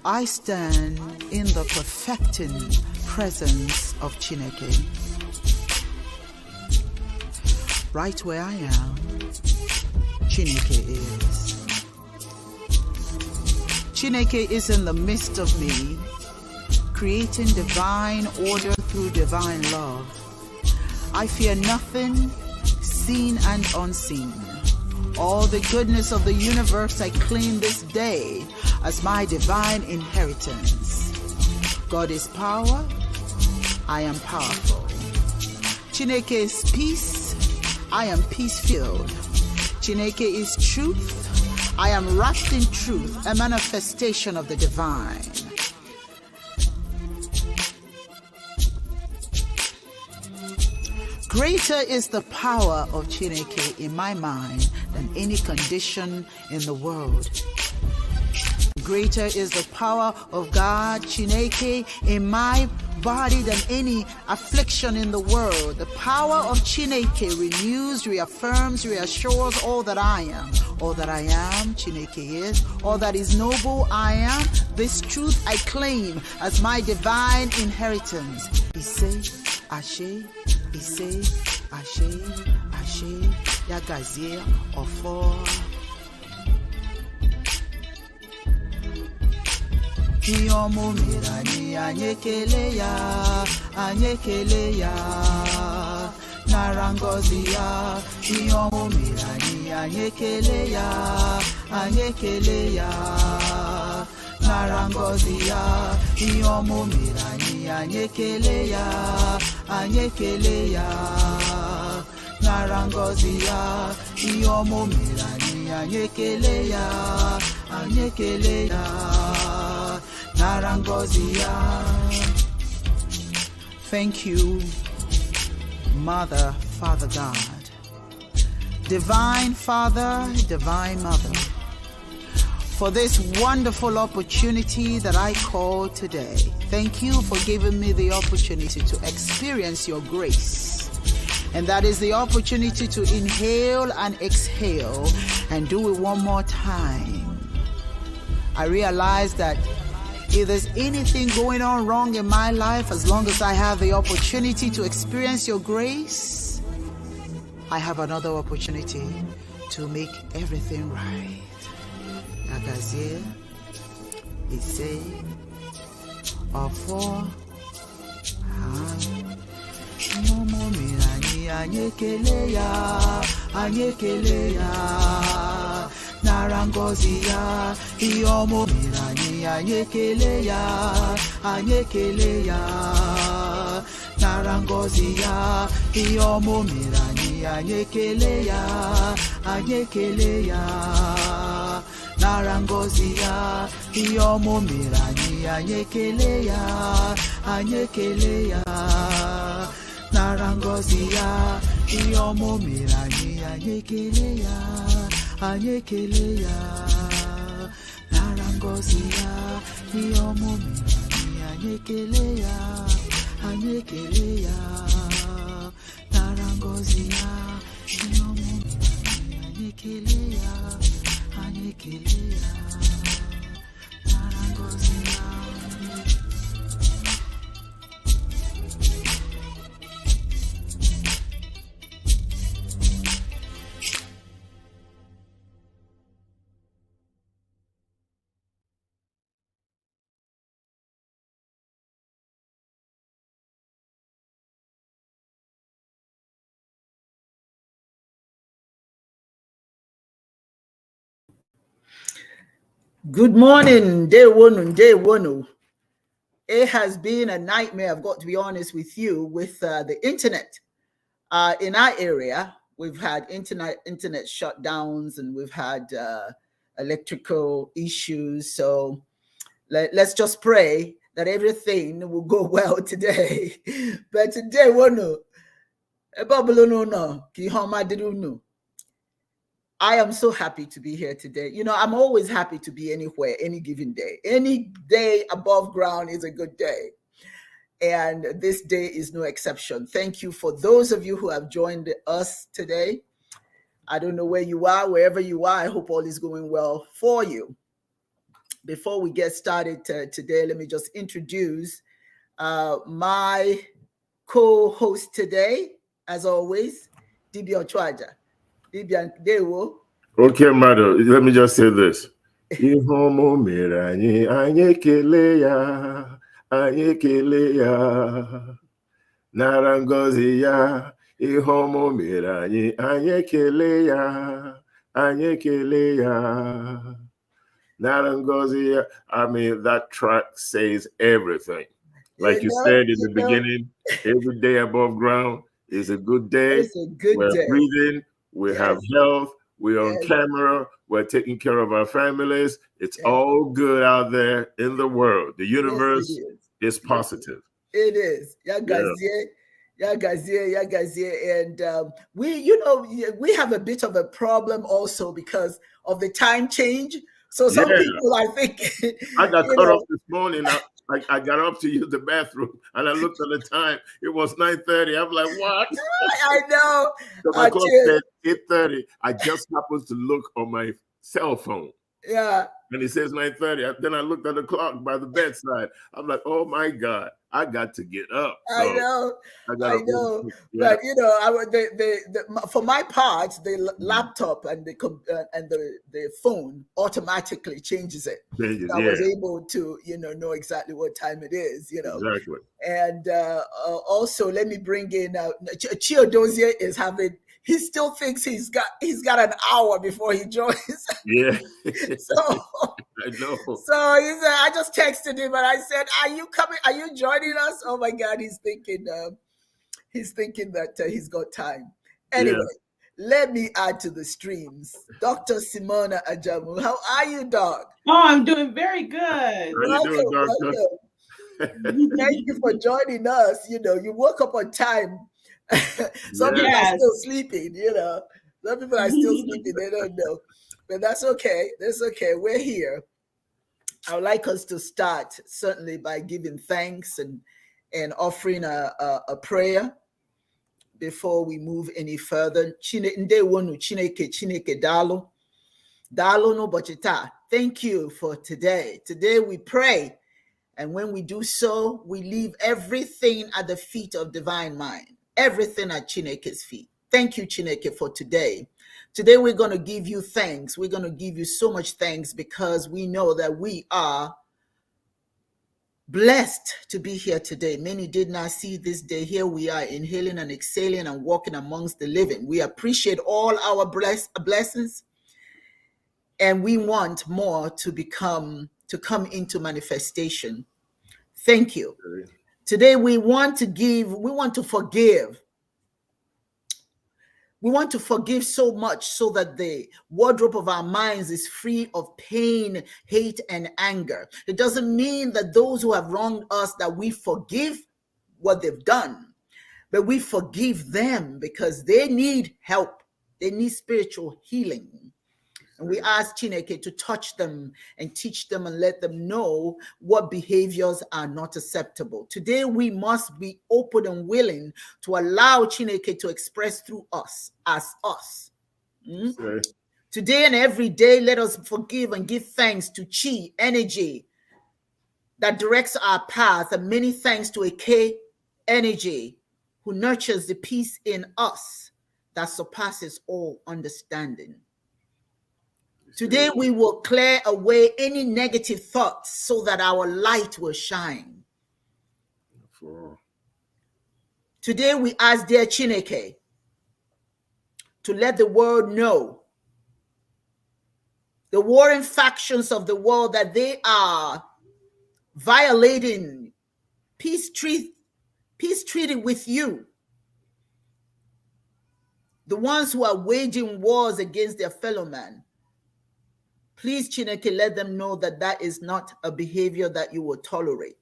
I stand in the perfecting presence of Chineke. Right where I am, Chineke is. Chineke is in the midst of me, creating divine order through divine love. I fear nothing, seen and unseen. All the goodness of the universe I claim this day as my divine inheritance. God is power, I am powerful. Chineke is peace, I am peace-filled. Chineke is truth, I am wrapped in truth, a manifestation of the divine. Greater is the power of Chineke in my mind than any condition in the world. Greater is the power of God, Chineke, in my body than any affliction in the world. The power of Chineke renews, reaffirms, reassures all that I am. All that I am, Chineke is. All that is noble, I am. This truth I claim as my divine inheritance. Ise, Ashe, Ise, Ashe, Ashe, Yagazie, Ofo. Iyomo mirani anyekele ya narangozi ya. Iyomo mirani anyekele ya anyekele ya. Narangozi ya, iyomo mirani, anyekele ya, anyekele ya. Narangozi ya, iyomo mirani, anyekele ya, anyekele ya. Narangozi ya. Thank you, Mother, Father God, Divine Father, Divine Mother, for this wonderful opportunity that I call today. Thank you for giving me the opportunity to experience your grace. And that is the opportunity to inhale and exhale and do it one more time. I realize that if there's anything going on wrong in my life, as long as I have the opportunity to experience your grace, I have another opportunity to make everything right. Agazie, Ise, Ofo, Momo Mirani, Anyekele ya, Anyekele ya. Narangozi ya, iyomo mirani, anyekele ya, anyekele ya. Narangozi ya, iyomo mirani, anyekele ya, anyekele ya. Narangozi ya, iyomo mirani, anyekele ya, anyekele ya. Narangozi ya, iyomo mirani, anyekele ya, anyekele ya. Narangozi ya, iyomo mirani, anyekele ya, anyekele ya. Narangozi ya, iyomo mirani, anyekele ya, anyekele ya. Narangozi ya. Good morning, day one. It has been a nightmare, I've got to be honest with you, with the internet. In our area, we've had internet shutdowns, and we've had electrical issues. So let's just pray that everything will go well today. But today, I am so happy to be here today. You know, I'm always happy to be anywhere, any given day. Any day above ground is a good day. And this day is no exception. Thank you for those of you who have joined us today. I don't know where you are, wherever you are. I hope all is going well for you. Before we get started today, let me just introduce my co-host today, as always, Dibia Ochuaja. Dibia Dewo. Okay, madam, let me just say this. Ihomo mirani, anyekele ya, anyekele ya. Narangozi ya, ihomo mirani, anyekele ya, anyekele ya. Narangozi ya. I mean, that track says everything. Like you said in the beginning, every day above ground is a good day. It's a good We're day. breathing, we have health, we're on camera, we're taking care of our families. It's all good out there in the world. The universe is positive. It is. Yagazie. And we have a bit of a problem also because of the time change. So some people, I think, I got cut off this morning. I got up to use the bathroom and I looked at the time. It was 9:30. I'm like, what? I know. So my clock said 8:30. I just happened to look on my cell phone. Yeah. And it says 9:30. Then I looked at the clock by the bedside. I'm like, oh my God, I got to get up. So I know. Yeah. But for my part, the laptop and the phone automatically changes it. Changes, I was able to know exactly what time it is. Exactly. And also let me bring in Chiedozie is having he still thinks he's got an hour before he joins. Yeah. So I know. So he said, I just texted him and I said, "Are you coming? Are you joining us?" Oh my God, he's thinking that he's got time. Anyway, let me add to the streams. Dr. Simone Ajamu, how are you, Doc? Oh, I'm doing very good. How you doing, Doctor? Thank you for joining us. You know, you woke up on time. Some people are still sleeping, you know. Some people are still sleeping, they don't know. But that's okay. That's okay. We're here. I would like us to start certainly by giving thanks and offering a prayer before we move any further. Chineke dalo. Dalo no bochita. Thank you for today. Today we pray. And when we do so, we leave everything at the feet of divine mind. Everything at Chineke's feet. Thank you, Chineke, for today. Today we're going to give you thanks. We're going to give you so much thanks because we know that we are blessed to be here today. Many did not see this day. Here we are inhaling and exhaling and walking amongst the living. We appreciate all our blessings, and we want more to come into manifestation. Thank you. Today we want to forgive. We want to forgive so much so that the wardrobe of our minds is free of pain, hate, and anger. It doesn't mean that those who have wronged us, that we forgive what they've done, but we forgive them because they need help. They need spiritual healing. And we ask Chineke to touch them and teach them and let them know what behaviors are not acceptable. Today, we must be open and willing to allow Chineke to express through us as us. Today and every day, let us forgive and give thanks to Chi energy that directs our path, and many thanks to Oke energy who nurtures the peace in us that surpasses all understanding. Today, we will clear away any negative thoughts so that our light will shine. Today, we ask dear Chineke to let the world know, the warring factions of the world, that they are violating peace treaty with you. The ones who are waging wars against their fellow man. Please, Chineke, let them know that that is not a behavior that you will tolerate.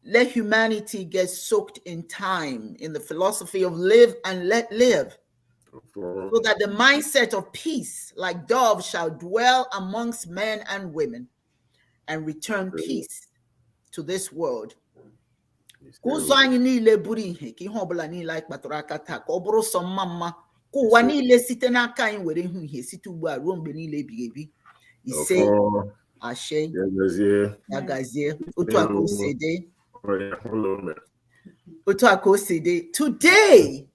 Let humanity get soaked in time, in the philosophy of live and let live, so that the mindset of peace, like doves, shall dwell amongst men and women and return peace to this world. Ụwa niile site n'aka anyị were hụ ihe site ugbu a ruo mgbe niile ebighị ebi. Ise ashe ya gazie otu aka o si dị. Otu aka o si dị. Today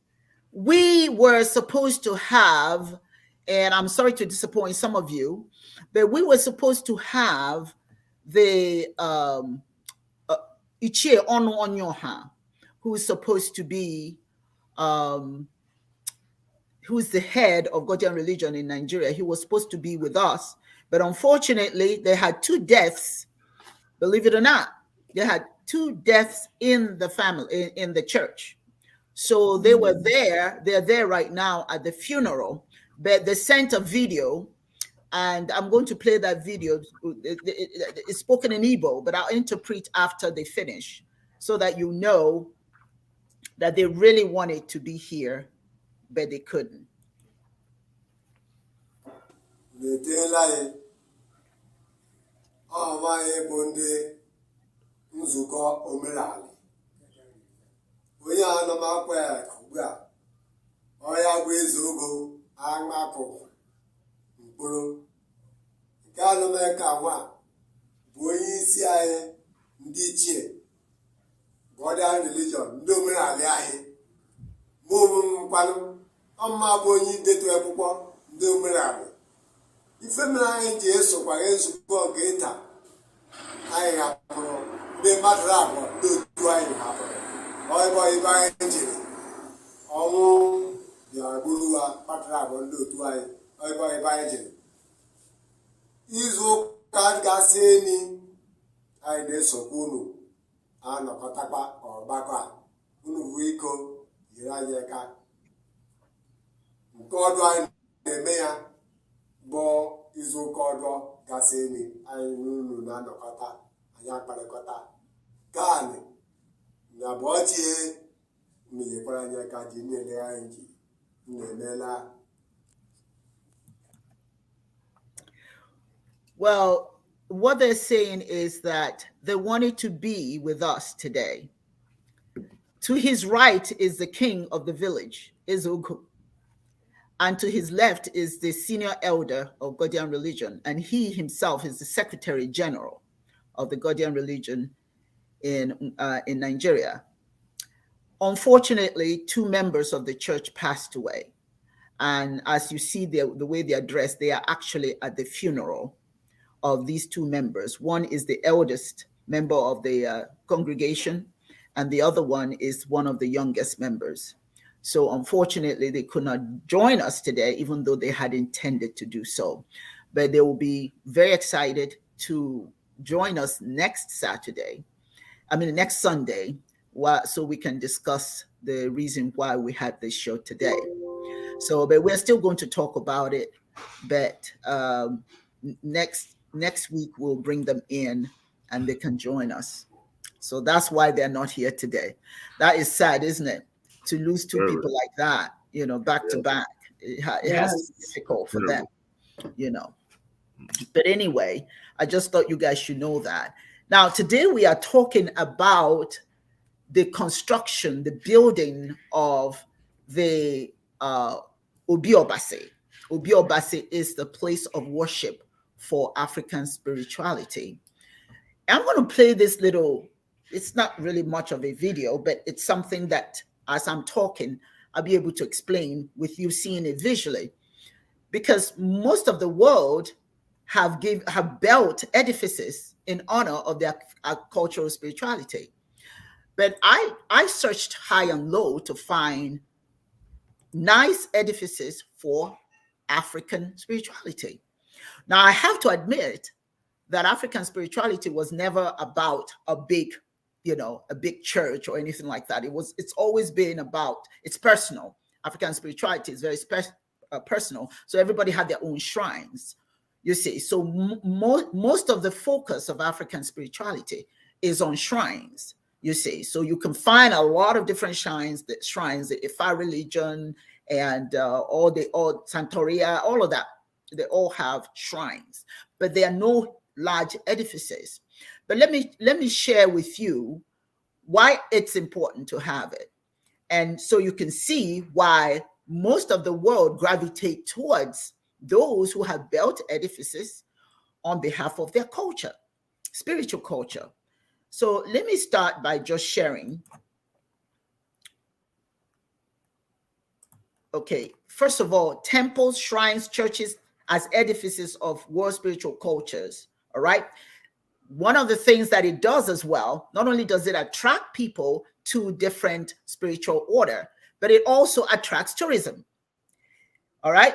we were supposed to have, and I'm sorry to disappoint some of you, but we were supposed to have the Ichie Onu Onyioha, who's supposed to be who's the head of Godian Religion in Nigeria. He was supposed to be with us, but unfortunately, they had 2 deaths. Believe it or not, they had 2 deaths in the family, in the church. So they were there. They're there right now at the funeral, but they sent a video, and I'm going to play that video. It's spoken in Igbo, but I'll interpret after they finish so that you know that they really wanted to be here, but they couldn't. Nzukọ omenala onye anọmakwa ya ugbu a ọya bụ eze ogo African Nkporo nke anọmeka nwa bụ onye isi anyị ndị ichie Godian Religion ndị omenala anyị mụ mkwanụ ọmma bụ onye idetu akwụkwọ ndị omenala ife mere anyị ji esokwa nzukọ nke ịta anyị hapụrụ ndị mmadụ abụọ ndị otu anyị hapụrụ ọịbọ ibe anyị jiri ọnwụ bịa gburuwa kpatara abụọ ndị otu anyị ebe anyị jere izu ụka gasị enyi anyị na-esokwa unu anọkọtakwa ọgbakọ a unu bụ iko nyere anyị aka nke ọdụ anyị na-eme ya bụ izu ụka ọdụ gasị enyi anyị n'unu na-anọkọta anyị akparịkọta gaanị na bụ ọchị nyekwara anyị aka ji na-ele anyị ji na-emela. Well, what they're saying is that they wanted to be with us today. To his right is the king of the village, Ezogu. And to his left is the senior elder of Godian Religion. And he himself is the secretary general of the Godian Religion in Nigeria. Unfortunately, 2 members of the church passed away. And as you see the way they are dressed, they are actually at the funeral of these 2 members. One is the eldest member of the congregation, and the other one is one of the youngest members. So unfortunately, they could not join us today, even though they had intended to do so. But they will be very excited to join us next Sunday, so we can discuss the reason why we had this show today. So, but we're still going to talk about it, but next week we'll bring them in and they can join us. So that's why they're not here today. That is sad, isn't it? To lose 2 people like that, back to back. It has to be difficult for them, But anyway, I just thought you guys should know that. Now, today we are talking about the construction, the building of the Obi Obasi. Obi Obasi is the place of worship for African spirituality. I'm going to play this little, it's not really much of a video, but it's something that as I'm talking, I'll be able to explain with you seeing it visually. Because most of the world have built edifices in honor of their cultural spirituality. But I searched high and low to find nice edifices for African spirituality. Now, I have to admit that African spirituality was never about a big church or anything like that. It's always been about, it's personal. African spirituality is very personal. So everybody had their own shrines, you see. So most of the focus of African spirituality is on shrines, you see. So you can find a lot of different shrines, the Ifa religion and all Santoria, all of that. They all have shrines, but there are no large edifices. But let me share with you why it's important to have it. And so you can see why most of the world gravitate towards those who have built edifices on behalf of their culture, spiritual culture. So let me start by just sharing. Okay, first of all, temples, shrines, churches as edifices of world spiritual cultures, all right? One of the things that it does as well, not only does it attract people to different spiritual order, but it also attracts tourism, all right?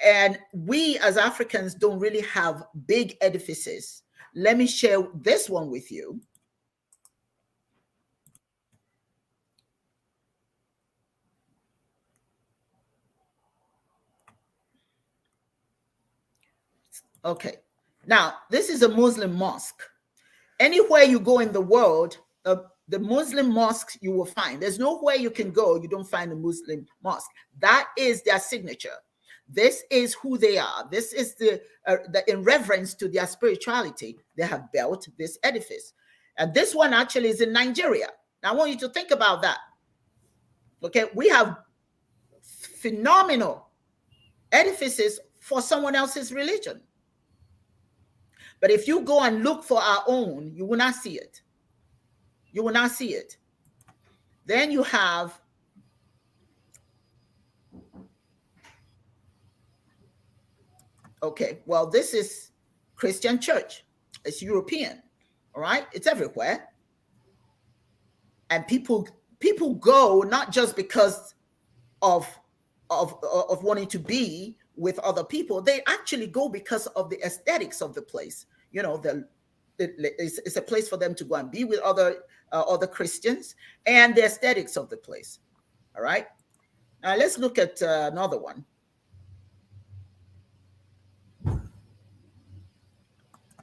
And we as Africans don't really have big edifices. Let me share this one with you. Okay, now this is a Muslim mosque. Anywhere you go in the world, the Muslim mosques you will find. There's nowhere you can go you don't find a Muslim mosque. That is their signature. This is who they are. This is the in reverence to their spirituality, they have built this edifice. And this one actually is in Nigeria. Now I want you to think about that. Okay, we have phenomenal edifices for someone else's religion. But if you go and look for our own, you will not see it. You will not see it. Then you have okay, well, this is Christian church. It's European, all right? It's everywhere. And people go not just because of of wanting to be with other people. They actually go because of the aesthetics of the place. You know, it's a place for them to go and be with other Christians, and the aesthetics of the place. All right. Now let's look at another one.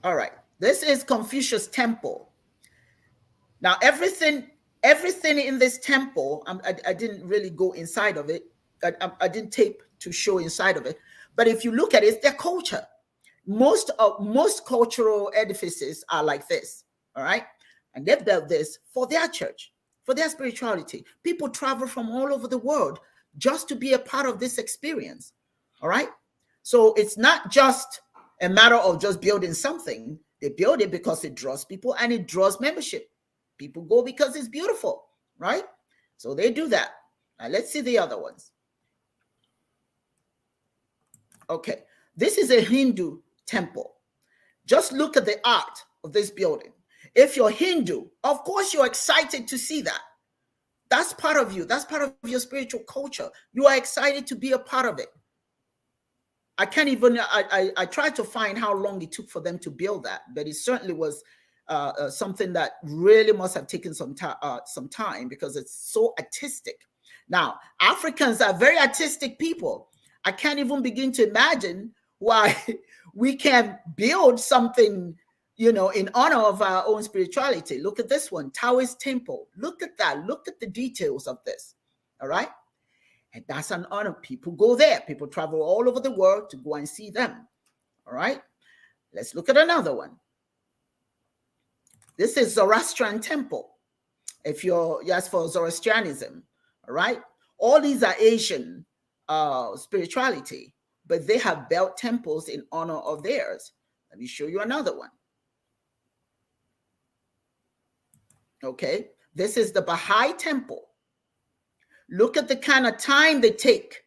All right. This is Confucius Temple. Now everything in this temple, I didn't really go inside of it. I didn't tape to show inside of it. But if you look at it, it's their culture. Most cultural edifices are like this. All right. And they built this for their church, for their spirituality. People travel from all over the world just to be a part of this experience. All right. So it's not just a matter of just building something. They build it because it draws people and it draws membership. People go because it's beautiful, right? So they do that. Now let's see the other ones. Okay, this is a Hindu temple. Just look at the art of this building. If you're Hindu, of course you're excited to see that. That's part of you. That's part of your spiritual culture. You are excited to be a part of it. I can't even, I tried to find how long it took for them to build that, but it certainly was something that really must have taken some time because it's so artistic. Now, Africans are very artistic people. I can't even begin to imagine why we can build something, you know, in honor of our own spirituality. Look at this one, Taoist temple. Look at that. Look at the details of this. All right. And that's an honor. People go there. People travel all over the world to go and see them. All right. Let's look at another one. This is Zoroastrian temple. If you're, yes, for Zoroastrianism. All right. All these are Asian spirituality, but they have built temples in honor of theirs. Let me show you another one. Okay. This is the Baha'i temple. Look at the kind of time they take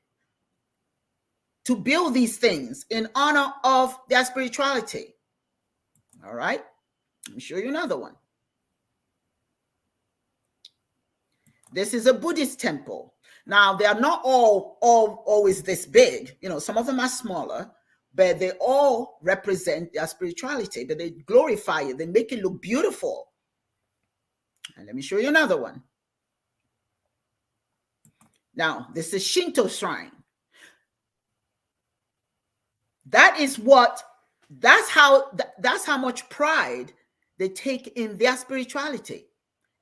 to build these things in honor of their spirituality. All right. Let me show you another one. This is a Buddhist temple. Now, they are not all always this big. You know, some of them are smaller, but they all represent their spirituality, but they glorify it. They make it look beautiful. And let me show you another one. Now, this is Shinto shrine. That's how much pride they take in their spirituality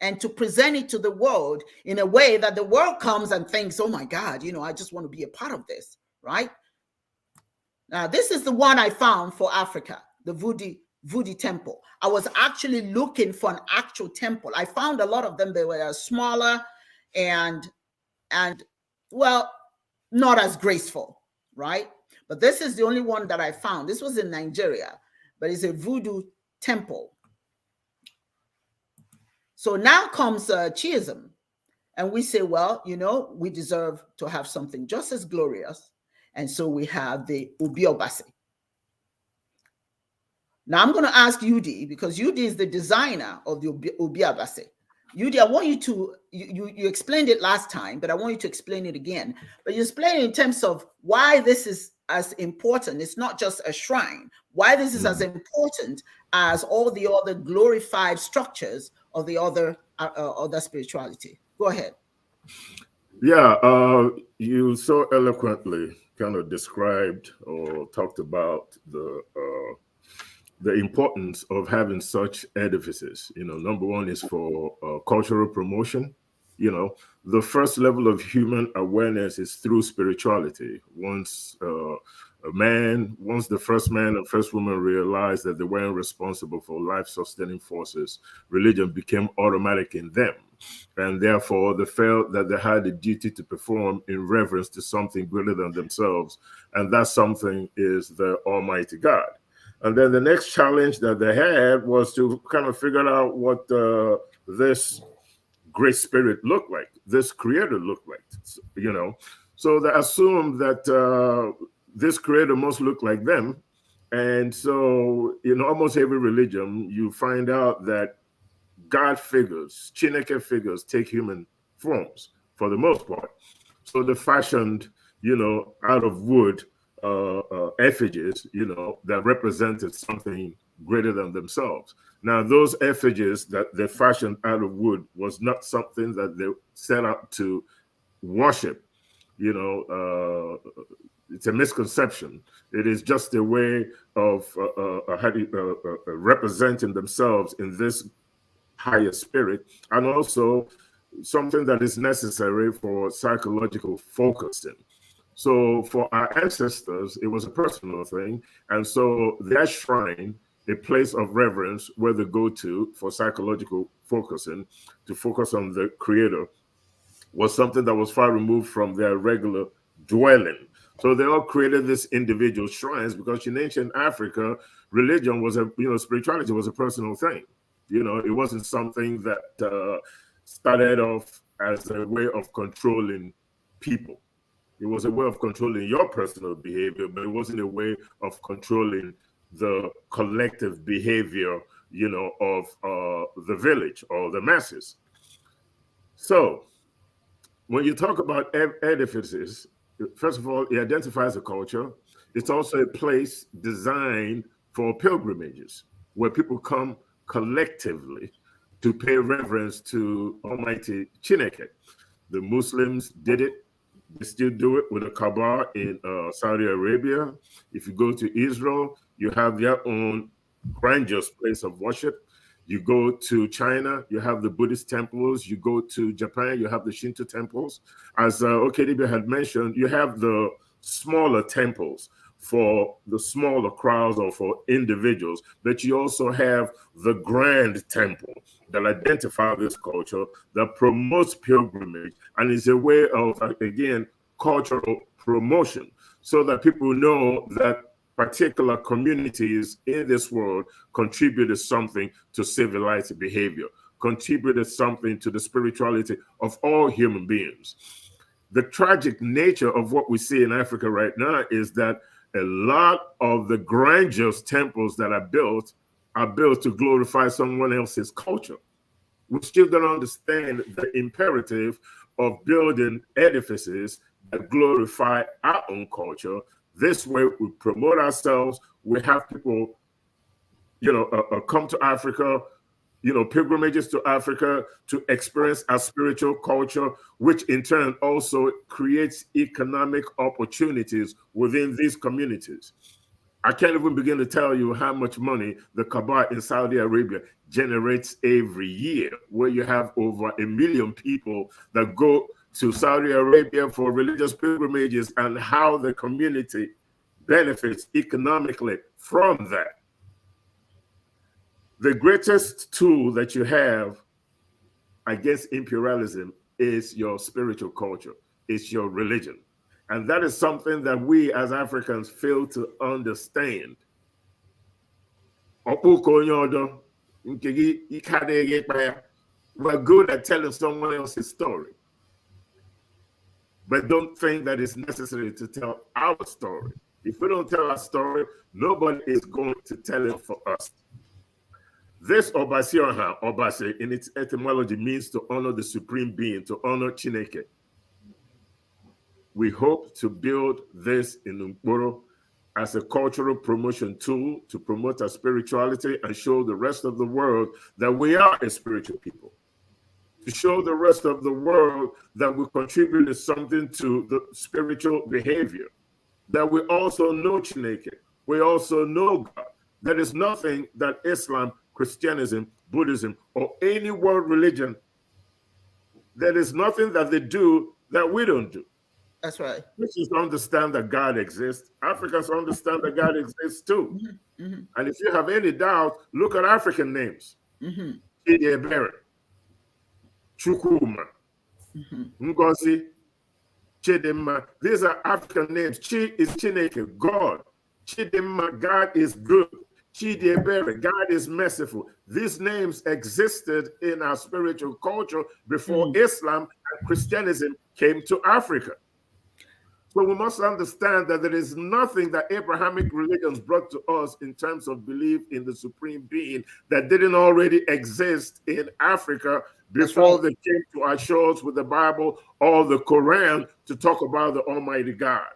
and to present it to the world in a way that the world comes and thinks, oh my God, you know, I just want to be a part of this, right? Now, this is the one I found for Africa, the Voodoo temple. I was actually looking for an actual temple. I found a lot of them. They were smaller and well, not as graceful, right? But this is the only one that I found. This was in Nigeria, but it's a Voodoo temple. So now comes Chiism, and we say, well, you know, we deserve to have something just as glorious. And so we have the Obasi. Now I'm going to ask Udee, because Udee is the designer of the Obasi. Udee, I want you to, you explained it last time, but I want you to explain it again. But you explain it in terms of why this is as important. It's not just a shrine. Why this is as important as all the other glorified structures of the other spirituality. Go ahead. Yeah, you so eloquently kind of described or talked about the importance of having such edifices. You know, number one is for cultural promotion. You know, the first level of human awareness is through spirituality. Once the first man and first woman realized that they weren't responsible for life-sustaining forces, religion became automatic in them. And therefore, they felt that they had a duty to perform in reverence to something greater than themselves. And that something is the Almighty God. And then the next challenge that they had was to kind of figure out what this great spirit looked like, this creator looked like, you know. So they assumed that this creator must look like them. And so in almost every religion, you find out that God figures, Chineke figures take human forms for the most part. So they fashioned, out of wood effigies, that represented something greater than themselves. Now, those effigies that they fashioned out of wood was not something that they set out to worship. It's a misconception. It is just a way of representing themselves in this higher spirit, and also something that is necessary for psychological focusing. So for our ancestors, it was a personal thing. And so their shrine, a place of reverence where they go to for psychological focusing, to focus on the creator, was something that was far removed from their regular dwelling. So they all created these individual shrines because in ancient Africa, religion was spirituality was a personal thing. It wasn't something that started off as a way of controlling people. It was a way of controlling your personal behavior, but it wasn't a way of controlling the collective behavior, of the village or the masses. So when you talk about edifices, first of all, it identifies a culture. It's also a place designed for pilgrimages where people come collectively to pay reverence to Almighty Chineke. The Muslims did it. They still do it with a Kaaba in Saudi Arabia. If you go to Israel, you have their own grandiose place of worship. You go to China, you have the Buddhist temples. You go to Japan, you have the Shinto temples. As Oke Dibia had mentioned, you have the smaller temples for the smaller crowds or for individuals, but you also have the grand temple that identify this culture, that promotes pilgrimage, and is a way of, again, cultural promotion, so that people know that particular communities in this world contributed something to civilized behavior, contributed something to the spirituality of all human beings. The tragic nature of what we see in Africa right now is that a lot of the grandiose temples that are built to glorify someone else's culture. We still don't understand the imperative of building edifices that glorify our own culture. This way, we promote ourselves. We have people, come to Africa, pilgrimages to Africa to experience our spiritual culture, which in turn also creates economic opportunities within these communities. I can't even begin to tell you how much money the Kaaba in Saudi Arabia generates every year, where you have over 1 million people that go to Saudi Arabia for religious pilgrimages, and how the community benefits economically from that. The greatest tool that you have against imperialism is your spiritual culture, it's your religion. And that is something that we as Africans fail to understand. We're good at telling someone else's story, but don't think that it's necessary to tell our story. If we don't tell our story, nobody is going to tell it for us. This Obasi Oha, Obasi, in its etymology, means to honor the supreme being, to honor Chineke. We hope to build this in Nkporo as a cultural promotion tool to promote our spirituality and show the rest of the world that we are a spiritual people. To show the rest of the world that we contribute something to the spiritual behavior, that we also know Chineke, we also know God. There is nothing that Islam, Christianism, Buddhism, or any world religion, there is nothing that they do that we don't do. That's right. Christians understand that God exists. Africans understand that God exists too. Mm-hmm. Mm-hmm. And if you have any doubt, look at African names. Mm-hmm. Chidebere, Chukwuma, Ngozi, Chidimma. These are African names. Chi is Chineke, God. Chidimma, God is good. Chidebere, God is merciful. These names existed in our spiritual culture before Islam and Christianism came to Africa. So we must understand that there is nothing that Abrahamic religions brought to us in terms of belief in the supreme being that didn't already exist in Africa before they came to our shores with the Bible or the Quran to talk about the Almighty God.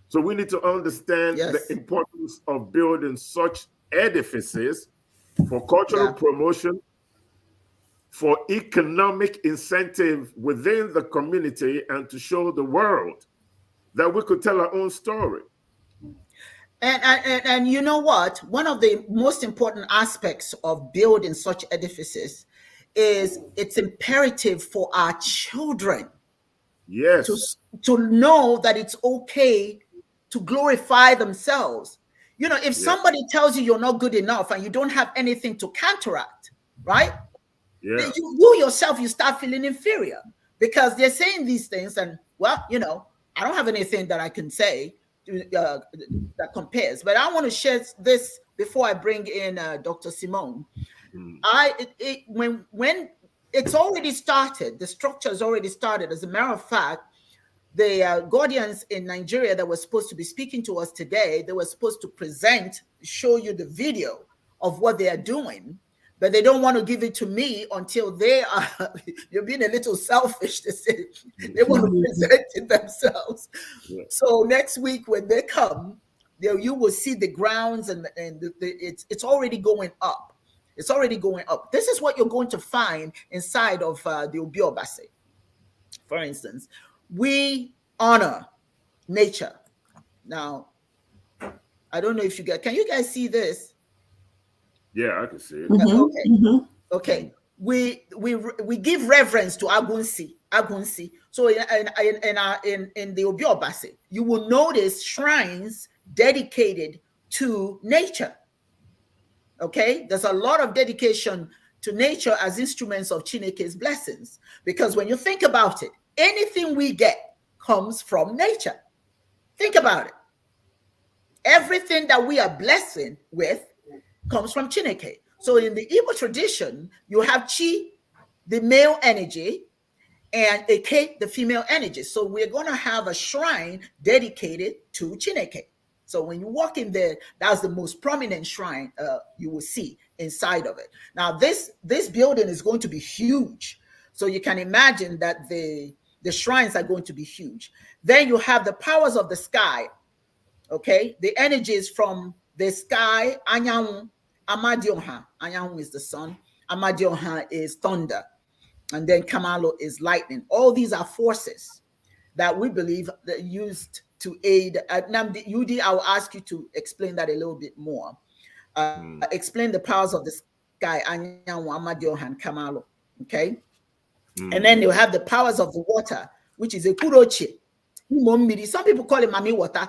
So we need to understand the importance of building such edifices for cultural promotion, for economic incentive within the community, and to show the world that we could tell our own story. And you know what? One of the most important aspects of building such edifices is it's imperative for our children to know that it's okay to glorify themselves. You know, if somebody tells you you're not good enough and you don't have anything to counteract, right? You yourself, you start feeling inferior because they're saying these things, and well, you know, I don't have anything that I can say that compares. But I want to share this before I bring in Dr. Simone. When it's already started, the structure has already started. As a matter of fact, the Godians in Nigeria that were supposed to be speaking to us today, they were supposed to show you the video of what they are doing, but they don't want to give it to me until they are, you're being a little selfish to say, they want to present it themselves. So next week when they come, you will see the grounds and it's already going up. It's already going up. This is what you're going to find inside of the Obasi. For instance, we honor nature. Now, I don't know if can you guys see this? Yeah, I can see it. Okay. Okay. We give reverence to Agunsi. So in the Obiobase, you will notice shrines dedicated to nature. Okay, there's a lot of dedication to nature as instruments of Chineke's blessings, because when you think about it, anything we get comes from nature. Think about it. Everything that we are blessing with comes from Chineke. So in the Igbo tradition, you have Chi, the male energy, and Eke, the female energy. So we're going to have a shrine dedicated to Chineke. So when you walk in there, that's the most prominent shrine you will see inside of it. Now, this building is going to be huge. So you can imagine that the shrines are going to be huge. Then you have the powers of the sky. Okay, the energies from the sky. Anyanwu, Amadioha. Anyanwu is the sun. Amadioha is thunder. And then Kamalo is lightning. All these are forces that we believe that used to aid. Namdi Yudi, I will ask you to explain that a little bit more. Explain the powers of the sky, Anyanwu, Amadioha, and Kamalo. Okay. And then you have the powers of the water, which is a Kurochi. Some people call it Mami water.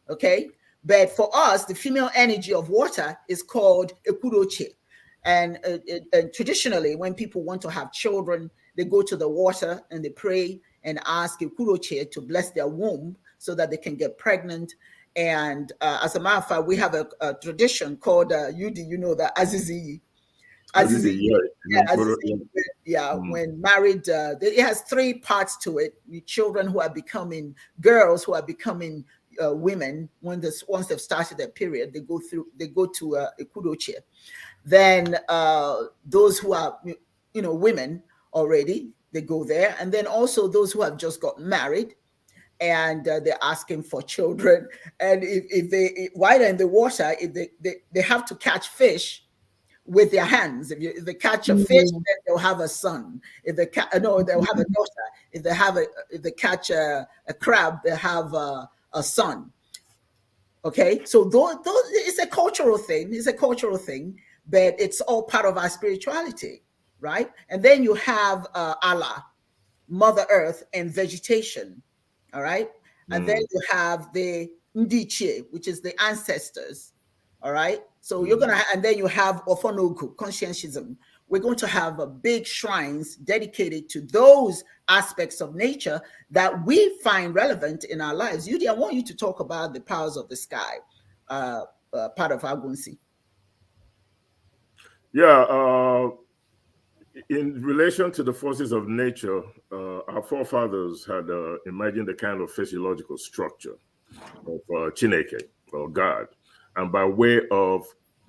Okay. But for us, the female energy of water is called Ekuroche. And traditionally, when people want to have children, they go to the water and they pray and ask Ekuroche to bless their womb so that they can get pregnant. And as a matter of fact, we have a tradition called, you know, the Azizi. When married, it has three parts to it. Children who are becoming girls, who are becoming women, once they've started their period, they go to a Ekuroche. Then those who are, women already, they go there. And then also those who have just got married and they're asking for children. And while they're in the water, if they have to catch fish with their hands. If they catch a fish, then they'll have a son. If they they'll have a daughter. If they catch a crab, they have a son. Okay, so those it's a cultural thing. It's a cultural thing, but it's all part of our spirituality, right? And then you have Allah, Mother Earth, and vegetation. All right, and then you have the Ndiche, which is the ancestors. All right. So you're gonna, and then you have Ofonogu, conscientism. We're going to have a big shrines dedicated to those aspects of nature that we find relevant in our lives. Yudi, I want you to talk about the powers of the sky, part of Agunsi. Yeah. In relation to the forces of nature, our forefathers had imagined a kind of physiological structure of Chineke, or God. And by way of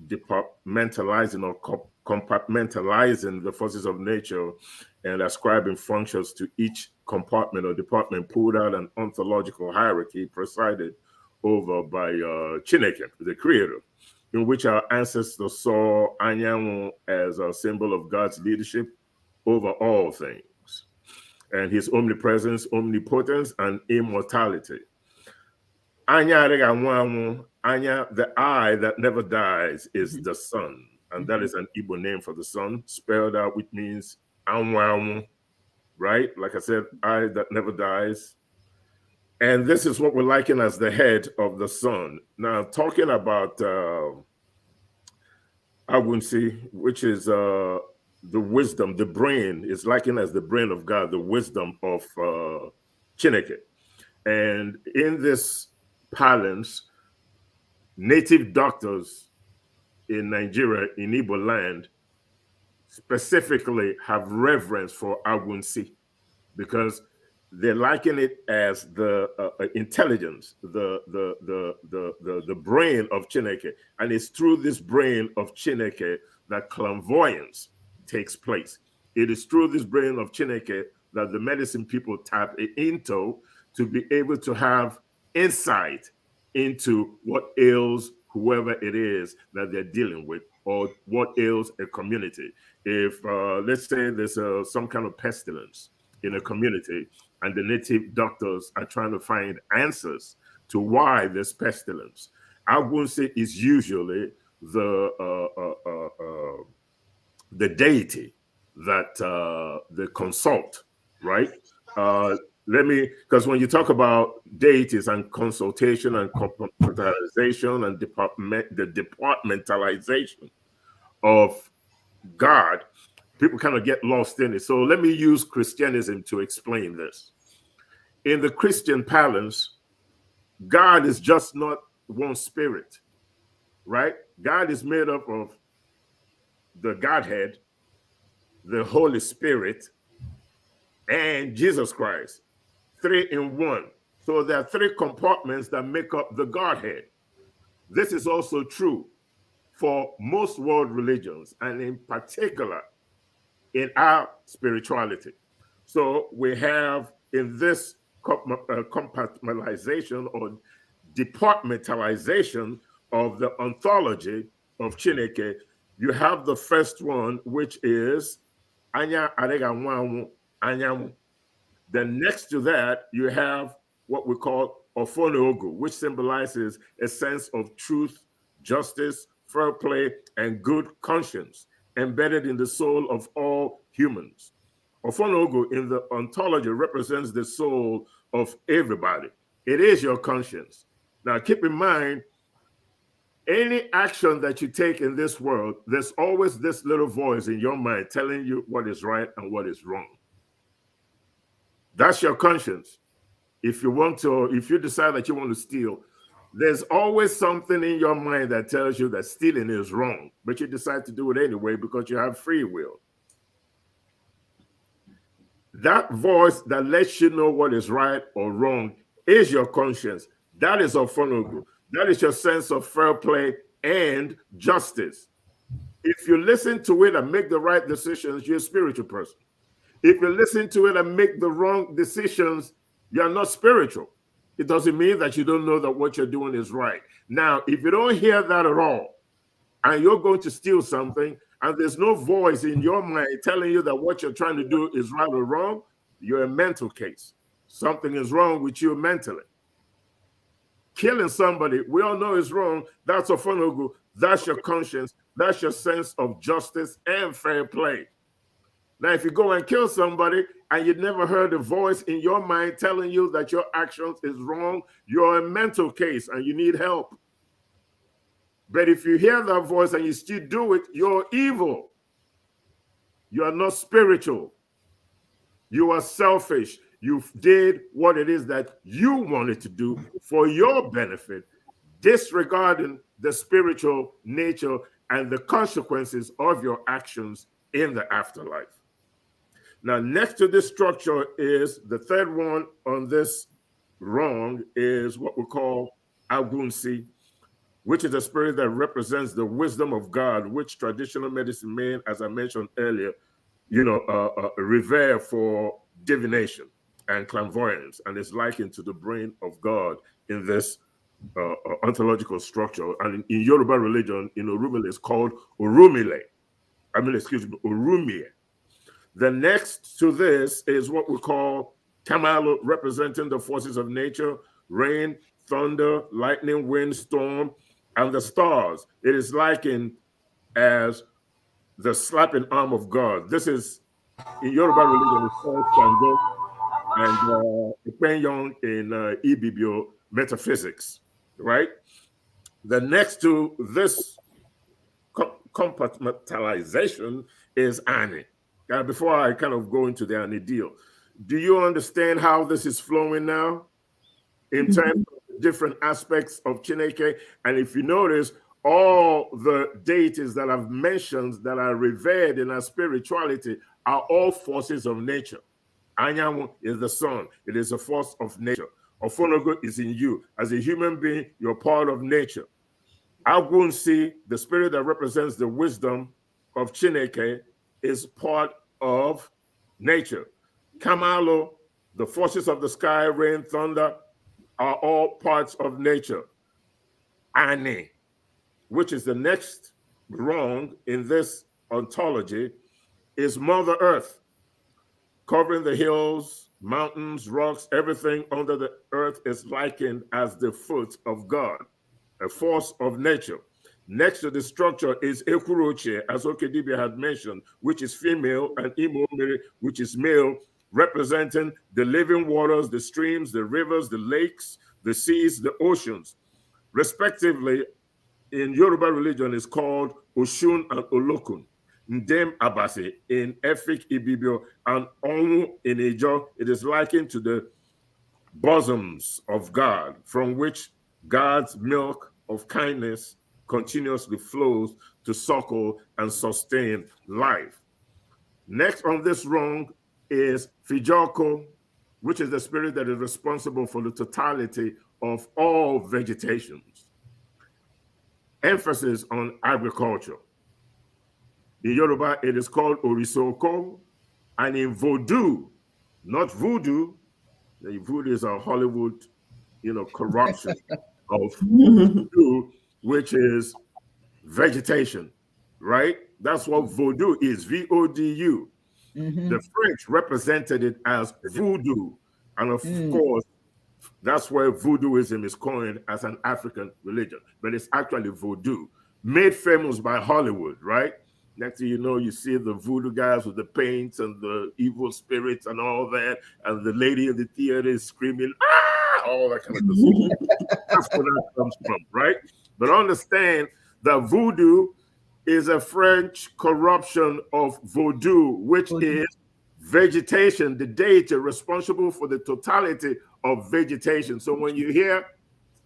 departmentalizing or compartmentalizing the forces of nature and ascribing functions to each compartment or department, pulled out an ontological hierarchy presided over by Chineke, the creator, in which our ancestors saw Anyanwu as a symbol of God's leadership over all things, and his omnipresence, omnipotence, and immortality. Anya, the eye that never dies, is the sun, and that is an Igbo name for the sun, spelled out, which means Anwanwu, right? Like I said, eye that never dies. And this is what we liken as the head of the sun. Now, talking about Agunsi, which is the wisdom, the brain, is likened as the brain of God, the wisdom of Chineke. And in this parlance, native doctors in Nigeria, in Igbo land, specifically have reverence for Agunsi, because they liken it as the intelligence, the brain of Chineke. And it's through this brain of Chineke that clairvoyance takes place. It is through this brain of Chineke that the medicine people tap into to be able to have insight into what ails whoever it is that they're dealing with, or what ails a community. If, let's say, there's some kind of pestilence in a community, and the native doctors are trying to find answers to why there's pestilence, Agunsi is usually the deity that they consult, right? Because when you talk about deities and consultation and compartmentalization and the departmentalization of God, people kind of get lost in it. So let me use Christianism to explain this. In the Christian parlance, God is just not one spirit, right? God is made up of the Godhead, the Holy Spirit, and Jesus Christ, 3 in 1. So there are 3 compartments that make up the Godhead. This is also true for most world religions, and in particular in our spirituality. So we have in this compartmentalization or departmentalization of the ontology of Chineke, you have the first one, which is Anya Arega Nwanwu Anyanwu. Then next to that, you have what we call Ofonogu, which symbolizes a sense of truth, justice, fair play, and good conscience embedded in the soul of all humans. Ofonogu in the ontology represents the soul of everybody. It is your conscience. Now, keep in mind, any action that you take in this world, there's always this little voice in your mind telling you what is right and what is wrong. That's your conscience. If you decide that you want to steal, there's always something in your mind that tells you that stealing is wrong, but you decide to do it anyway because you have free will. That voice that lets you know what is right or wrong is your conscience. That is Ofonogu. That is your sense of fair play and justice. If you listen to it and make the right decisions, you're a spiritual person. If you listen to it and make the wrong decisions, you're not spiritual. It doesn't mean that you don't know that what you're doing is right. Now, if you don't hear that at all, and you're going to steal something, and there's no voice in your mind telling you that what you're trying to do is right or wrong, you're a mental case. Something is wrong with you mentally. Killing somebody, we all know is wrong. That's Ofonogu. That's your conscience. That's your sense of justice and fair play. Now, if you go and kill somebody and you never heard a voice in your mind telling you that your actions is wrong, you're a mental case and you need help. But if you hear that voice and you still do it, you're evil. You are not spiritual. You are selfish. You did what it is that you wanted to do for your benefit, disregarding the spiritual nature and the consequences of your actions in the afterlife. Now, next to this structure is the third one on this rung is what we call Agunsi, which is a spirit that represents the wisdom of God, which traditional medicine men, as I mentioned earlier, revere for divination and clairvoyance, and is likened to the brain of God in this ontological structure. And in Yoruba religion, in Orumile, it's called Orumile. Orumie. The next to this is what we call Kamalo, representing the forces of nature, rain, thunder, lightning, wind, storm, and the stars. It is likened as the slapping arm of God. This is, in Yoruba religion, it's called Shango, and Ipenyong in Ibibio metaphysics, right? The next to this compartmentalization is Ani. Now, before I kind of go into the Ani deal, do you understand how this is flowing now in terms of different aspects of Chineke? And if you notice, all the deities that I've mentioned that are revered in our spirituality are all forces of nature. Anyanwu is the sun. It is a force of nature. Ofonogo is in you. As a human being, you're part of nature. Agunsi, the spirit that represents the wisdom of Chineke, is part of nature. Kamalo, the forces of the sky, rain, thunder, are all parts of nature. Ani, which is the next rung in this ontology, is Mother Earth, covering the hills, mountains, rocks, everything under the earth is likened as the foot of God, a force of nature. Next to the structure is Ekuroche, as Oke Dibia had mentioned, which is female, and Imomiri, which is male, representing the living waters, the streams, the rivers, the lakes, the seas, the oceans. Respectively, in Yoruba religion is called Oshun and Olokun. Ndem Abasi in Efik Ibibio, and Onu in Ijo, it is likened to the bosoms of God, from which God's milk of kindness continuously flows to suckle and sustain life. Next on this rung is Fijoko, which is the spirit that is responsible for the totality of all vegetations. Emphasis on agriculture. In Yoruba, it is called Orisoko, and in Vodou, not voodoo, the voodoo is a Hollywood, corruption of voodoo, which is vegetation, right? That's what Vodou is, V-O-D-U. The French represented it as voodoo, and of course, that's where voodooism is coined as an African religion, but it's actually voodoo, made famous by Hollywood, right? Next thing you know, you see the voodoo guys with the paints and the evil spirits and all that, and the lady in the theater is screaming, ah, all that kind of stuff. That's where that comes from, right? But understand that voodoo is a French corruption of vaudou, which is vegetation, the deity responsible for the totality of vegetation. So when you hear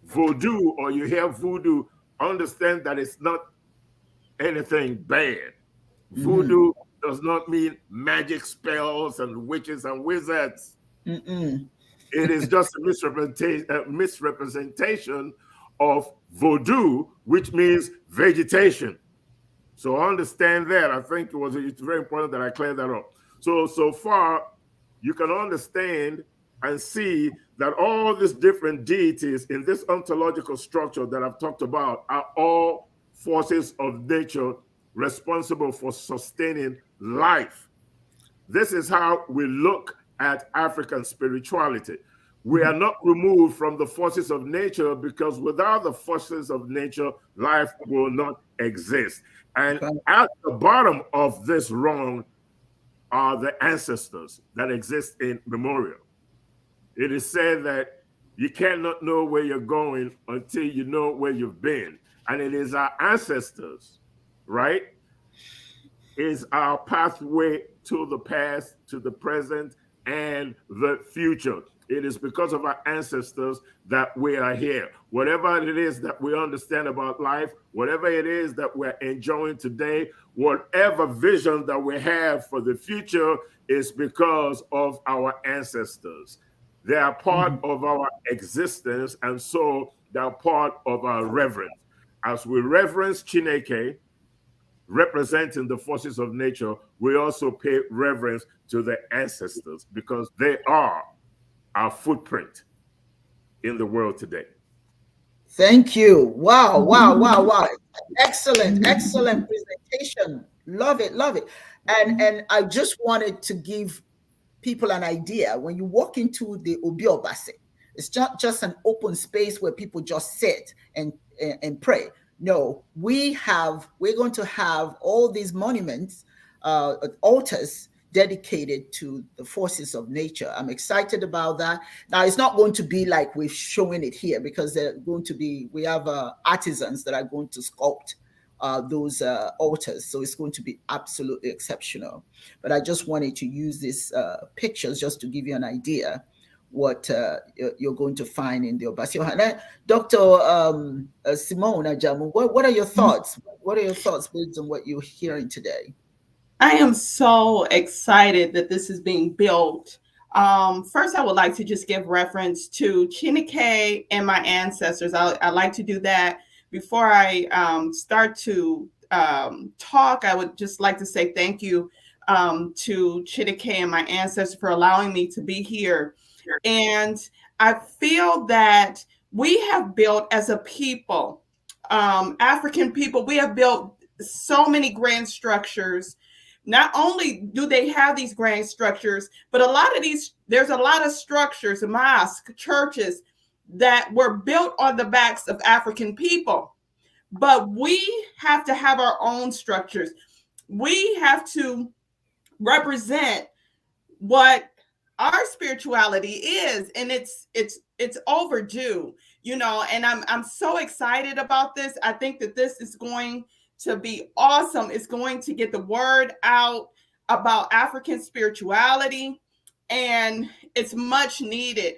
vaudou or you hear voodoo, understand that it's not anything bad. Voodoo does not mean magic spells and witches and wizards. It is just a misrepresentation of vaudou, which means vegetation. So understand that. I think it's very important that I clear that up. So far, you can understand and see that all these different deities in this ontological structure that I've talked about are all forces of nature responsible for sustaining life. This is how we look at African spirituality. We are not removed from the forces of nature, because without the forces of nature, life will not exist. And at the bottom of this rung are the ancestors that exist in memorial. It is said that you cannot know where you're going until you know where you've been. And it is our ancestors, right? Is our pathway to the past, to the present, and the future. It is because of our ancestors that we are here. Whatever it is that we understand about life, whatever it is that we're enjoying today, whatever vision that we have for the future is because of our ancestors. They are part of our existence, and so they are part of our reverence. As we reverence Chineke, representing the forces of nature, we also pay reverence to the ancestors because they are our footprint in the world today. Thank you. Wow, wow, wow, wow. Excellent, excellent presentation. Love it, love it. And I just wanted to give people an idea. When you walk into the Obasi, it's not just an open space where people just sit and pray. No, we're going to have all these monuments, altars dedicated to the forces of nature. I'm excited about that. Now, it's not going to be like we're showing it here because we have artisans that are going to sculpt those altars. So it's going to be absolutely exceptional. But I just wanted to use these pictures just to give you an idea what you're going to find in the Obasi Oha. Dr. Simone Ajamu, what are your thoughts? What are your thoughts based on what you're hearing today? I am so excited that this is being built. First, I would like to just give reference to Chineke and my ancestors. I like to do that. Before I start to talk, I would just like to say thank you to Chineke and my ancestors for allowing me to be here. And I feel that we have built as a people, African people, we have built so many grand structures. Not only do they have these grand structures, but there's a lot of structures, mosques, churches that were built on the backs of African people. But we have to have our own structures. We have to represent what our spirituality is, and it's overdue, and I'm so excited about this. I think that this is going to be awesome. It's going to get the word out about African spirituality, and it's much needed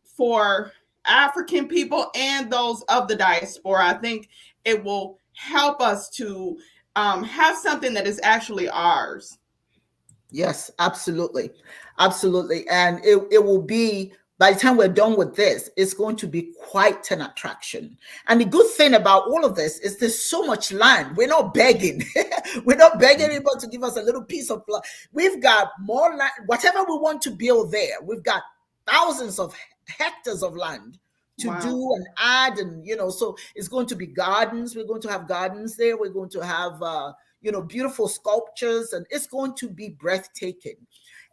for African people and those of the diaspora. I think it will help us to have something that is actually ours. Yes, absolutely. Absolutely. And it will be, by the time we're done with this, it's going to be quite an attraction. And the good thing about all of this is there's so much land. We're not begging. We're not begging anybody to give us a little piece of land. We've got more land, whatever we want to build there. We've got thousands of hectares of land to do and add. And, so it's going to be gardens. We're going to have gardens there. We're going to have, beautiful sculptures, and it's going to be breathtaking.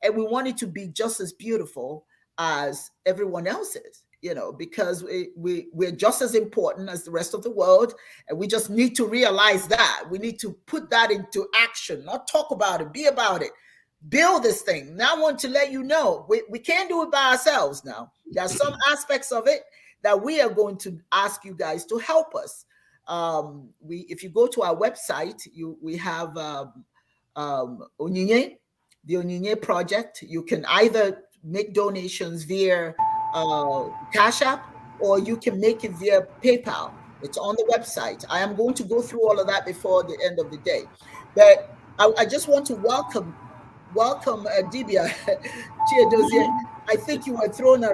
And we want it to be just as beautiful as everyone else's, because we're just as important as the rest of the world. And we just need to realize that. We need to put that into action, not talk about it, be about it. Build this thing. Now I want to let you know, we can't do it by ourselves now. There are some aspects of it that we are going to ask you guys to help us. If you go to our website, we have Onyinye, the Onyinye project. You can either make donations via Cash App, or you can make it via PayPal. It's on the website. I am going to go through all of that before the end of the day, but I just want to welcome Dibia Chiedozie. I think you were thrown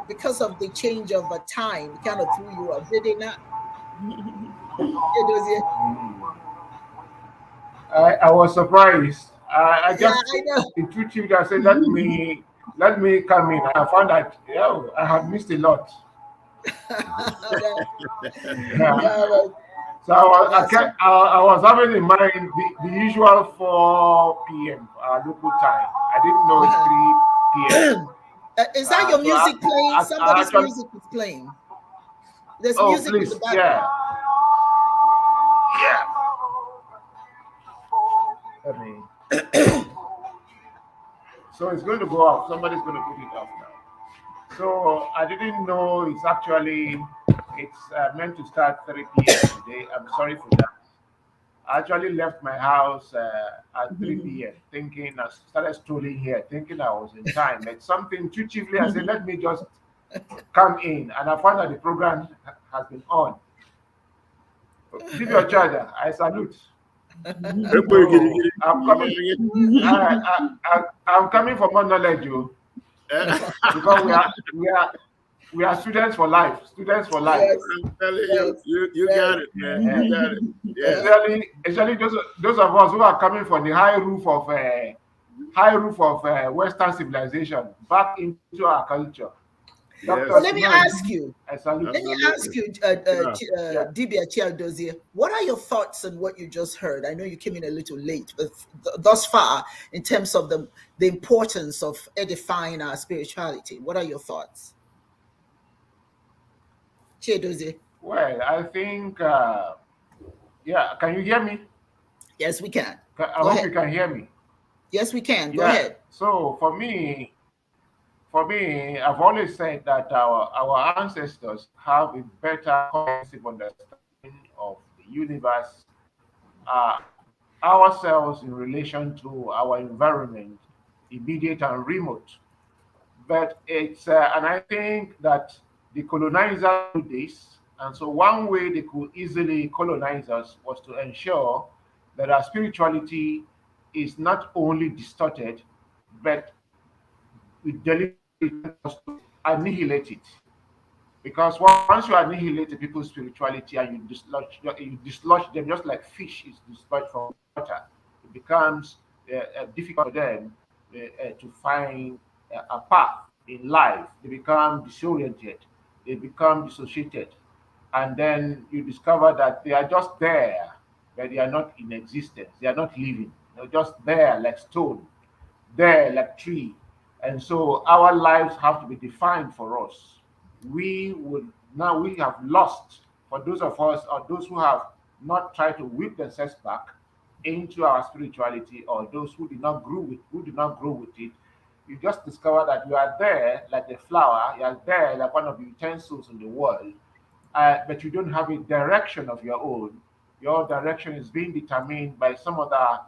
because of the change of time. Kind of threw you up, did it not? I was surprised. I just intuitively I said, let me come in. I found that I had missed a lot. So I was having in mind the usual 4 p.m. Local time. I didn't know it's 3 p.m. Is that your music playing? Somebody's music is playing. There's music in the background. Yeah. So it's going to go off. Somebody's going to put it off now. So I didn't know it's meant to start 3 p.m. today. I'm sorry for that. I actually left my house at 3 p.m. thinking, I started strolling here, thinking I was in time. But something intuitively, I said, let me just come in. And I found that the program has been on. Dibia Ochuaja, I salute. So I'm coming for more knowledge, you, because we are students for life. Students for life. Yes. I'm telling Yes. you got it, man. You got it. Yeah. Especially those of us who are coming from the high roof of Western civilization back into our culture. Yes. So let me ask you. I salute. Let me ask you, Yeah. Dibia Chiedozie, what are your thoughts on what you just heard? I know you came in a little late, but thus far, in terms of the importance of edifying our spirituality, what are your thoughts? Chiedozie. Well, I think, yeah, can you hear me? Yes, we can. I Go hope ahead. you can hear me. Yes, we can. Go Yeah. ahead. So for me, I've always said that our ancestors have a better comprehensive understanding of the universe, uh, ourselves in relation to our environment, immediate and remote. But it's and I think that the colonizers do this, and so one way they could easily colonize us was to ensure that our spirituality is not only distorted, but we deliberately annihilate it. Because once you annihilate people's spirituality and you dislodge them just like fish is dislodged from water, it becomes difficult for them to find a path in life. They become disoriented, they become dissociated, and then you discover that they are just there, but they are not in existence. They are not living. They're just there like stone, there like tree. And so our lives have to be defined for us. We have lost, for those of us or those who have not tried to whip themselves back into our spirituality, or those who did not grow with it. You just discover that you are there like a flower, you are there like one of the utensils in the world, but you don't have a direction of your own. Your direction is being determined by some other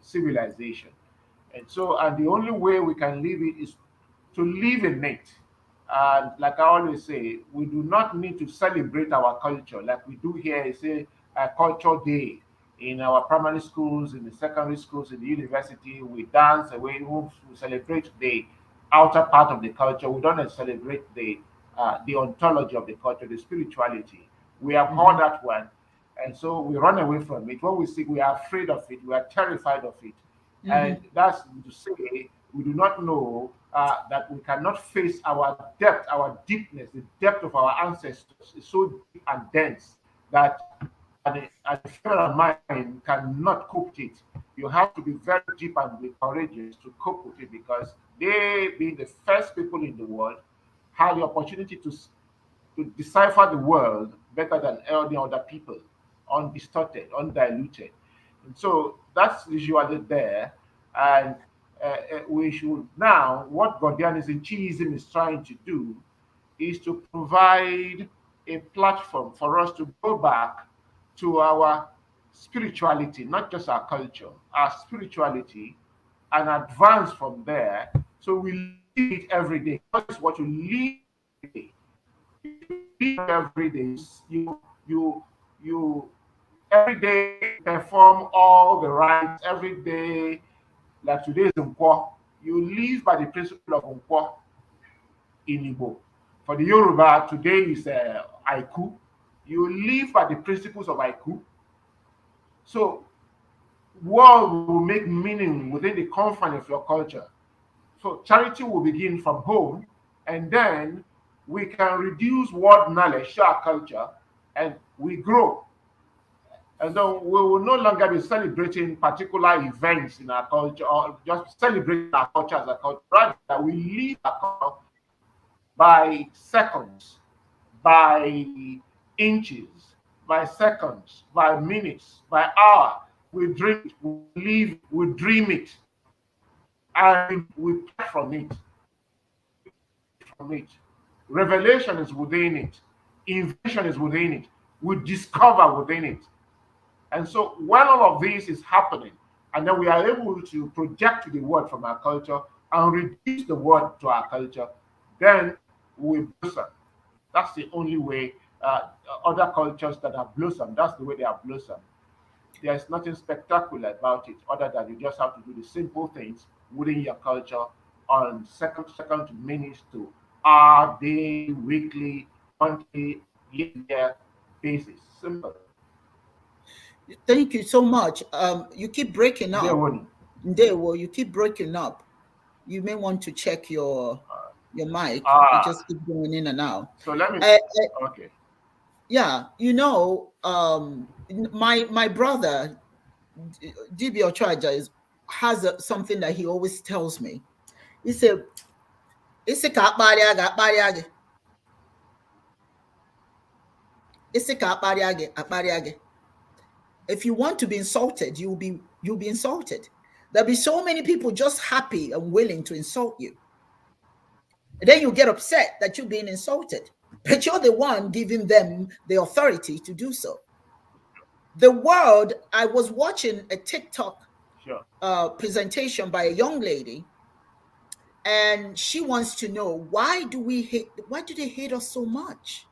civilization. And so, and the only way we can live it is to live in it. And like I always say, we do not need to celebrate our culture like we do here. Say a culture day in our primary schools, in the secondary schools, in the university. We dance away. We celebrate the outer part of the culture. We don't celebrate the ontology of the culture, the spirituality. We abhor that one, and so we run away from it. When we see, we are afraid of it. We are terrified of it. And that's to say we do not know that we cannot face our depth, our deepness. The depth of our ancestors is so deep and dense that a human mind cannot cope with it. You have to be very deep and be courageous to cope with it, because they, being the first people in the world, had the opportunity to decipher the world better than any other people, undistorted, undiluted. And so that's usually there. And we should now, what Godianism, Chiism is trying to do is to provide a platform for us to go back to our spirituality, not just our culture, our spirituality, and advance from there. So we live it every day. That's what you live every day. You live every day. You every day perform all the rites every day. Like today is Nkwo. You live by the principle of Nkwo in Igbo. For the Yoruba, today is Aiku. You live by the principles of Aiku. So, world will make meaning within the confines of your culture. So, charity will begin from home, and then we can reduce world knowledge to our culture, and we grow. And then we will no longer be celebrating particular events in our culture or just celebrating our culture as a culture. Rather, we live our culture by seconds, by inches, by seconds, by minutes, by hour. We dream it, we live, we dream it, and we part from it. From it. Revelation is within it, invention is within it, we discover within it. And so when all of this is happening, and then we are able to project the word from our culture and reduce the word to our culture, then we blossom. That's the only way. Other cultures that have blossomed, that's the way they have blossomed. There's nothing spectacular about it other than you just have to do the simple things within your culture on second to minutes to hour, day, weekly, monthly, year basis. Simple. Thank you so much. You keep breaking up. Ndewo. You keep breaking up. You may want to check your mic. You just keep going in and out. So let me. Okay. Yeah, you know, my brother Dibia Ochuaja has something that he always tells me. He said, "Isi ka akparịa gị, akparịa gị. Isi ka akparịa gị, akparịa gị." If you want to be insulted, you'll be insulted. There'll be so many people just happy and willing to insult you. And then you get upset that you're being insulted, but you're the one giving them the authority to do so. The world, I was watching a TikTok presentation by a young lady, and she wants to know, why do they hate us so much?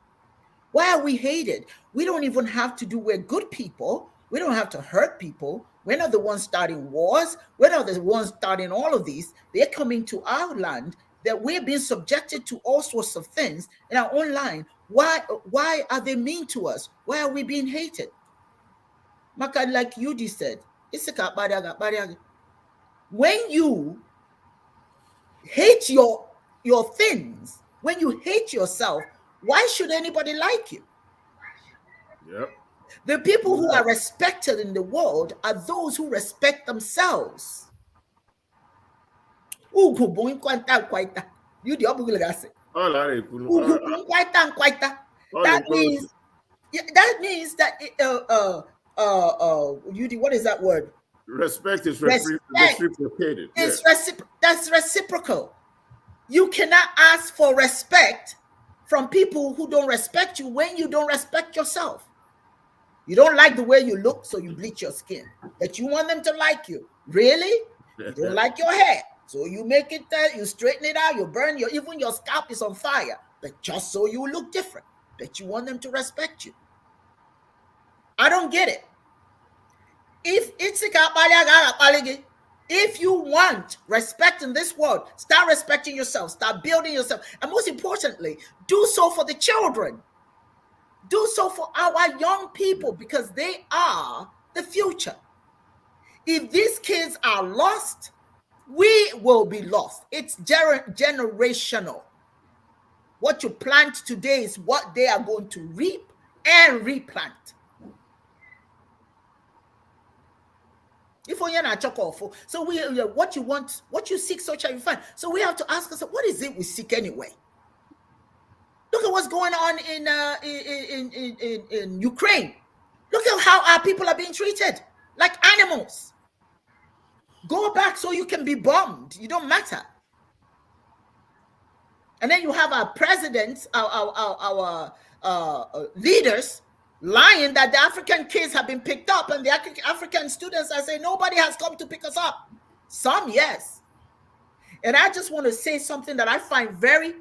Why are we hated? We don't even have to do, we're good people. We don't have to hurt people. We're not the ones starting wars. We're not the ones starting all of these. They're coming to our land, that we're being subjected to all sorts of things in our own land. Why are they mean to us? Why are we being hated? Maka, like Yudi said, when you hate your things, when you hate yourself, why should anybody like you? Yep. The people who are respected in the world are those who respect themselves. That means that what is that word? Respect is reciprocated. That's reciprocal. You cannot ask for respect from people who don't respect you when you don't respect yourself. You don't like the way you look, so you bleach your skin. But you want them to like you. Really? You don't like your hair, so you make it, you straighten it out, you burn even your scalp is on fire, but just so you look different. But you want them to respect you. I don't get it. If you want respect in this world, start respecting yourself, start building yourself, and most importantly, do so for the children. Do so for our young people, because they are the future. If these kids are lost, we will be lost. It's generational. What you plant today is what they are going to reap and replant. So what you want, what you seek, so shall you find. So we have to ask ourselves, what is it we seek anyway? Look at what's going on in Ukraine. Look at how our people are being treated like animals. Go back so you can be bombed. You don't matter. And then you have our presidents, our leaders lying that the African kids have been picked up, and the African students are saying nobody has come to pick us up. Some, yes. And I just want to say something that I find very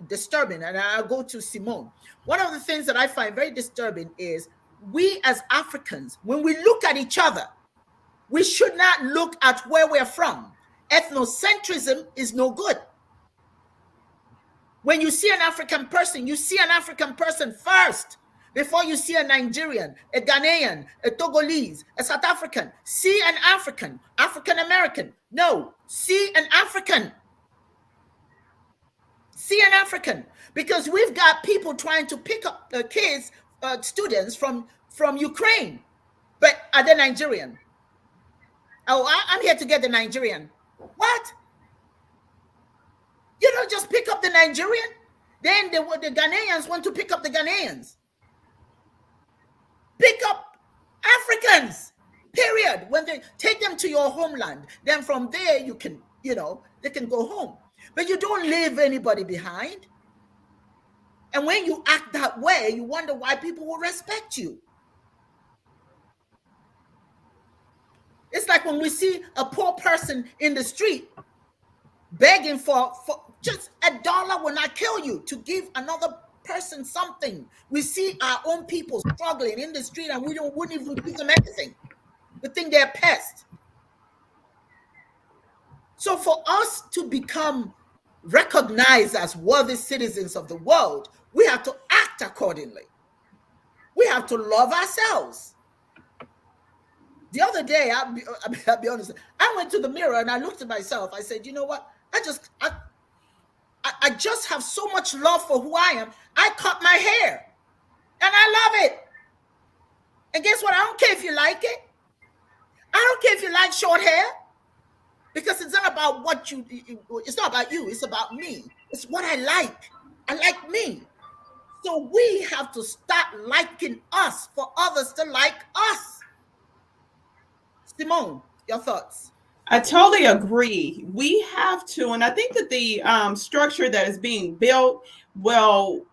disturbing, and I'll go to Simone. One of the things that I find very disturbing is we as Africans, when we look at each other, we should not look at where we're from. Ethnocentrism is no good. When you see an African person, you see an African person first before you see a Nigerian, a Ghanaian, a Togolese, a South African. See an African, African American. No, see an African. See an African, because we've got people trying to pick up kids, students from Ukraine, but are they Nigerian? Oh, I'm here to get the Nigerian. What? You don't just pick up the Nigerian. Then the Ghanaians want to pick up the Ghanaians. Pick up Africans, period. When they take them to your homeland, then from there you can, they can go home. But you don't leave anybody behind. And when you act that way, you wonder why people will respect you. It's like when we see a poor person in the street begging for just $1 will not kill you, to give another person something. We see our own people struggling in the street and we wouldn't even give them anything. We think they're pests. So for us to become recognized as worthy citizens of the world, we have to act accordingly. We have to love ourselves. The other day, I'll be honest, I went to the mirror and I looked at myself. I said, you know what? I just have so much love for who I am. I cut my hair and I love it. And guess what? I don't care if you like it. I don't care if you like short hair, because it's not about what it's not about you. It's about me. It's what I like. I like me. So we have to start liking us for others to like us. Simone, your thoughts? I totally agree. We have to, and I think that the structure that is being built will,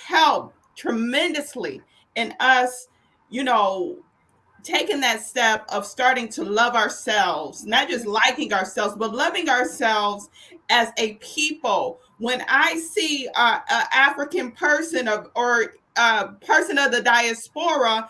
help tremendously in us, taking that step of starting to love ourselves, not just liking ourselves, but loving ourselves as a people. When I see an African person or a person of the diaspora,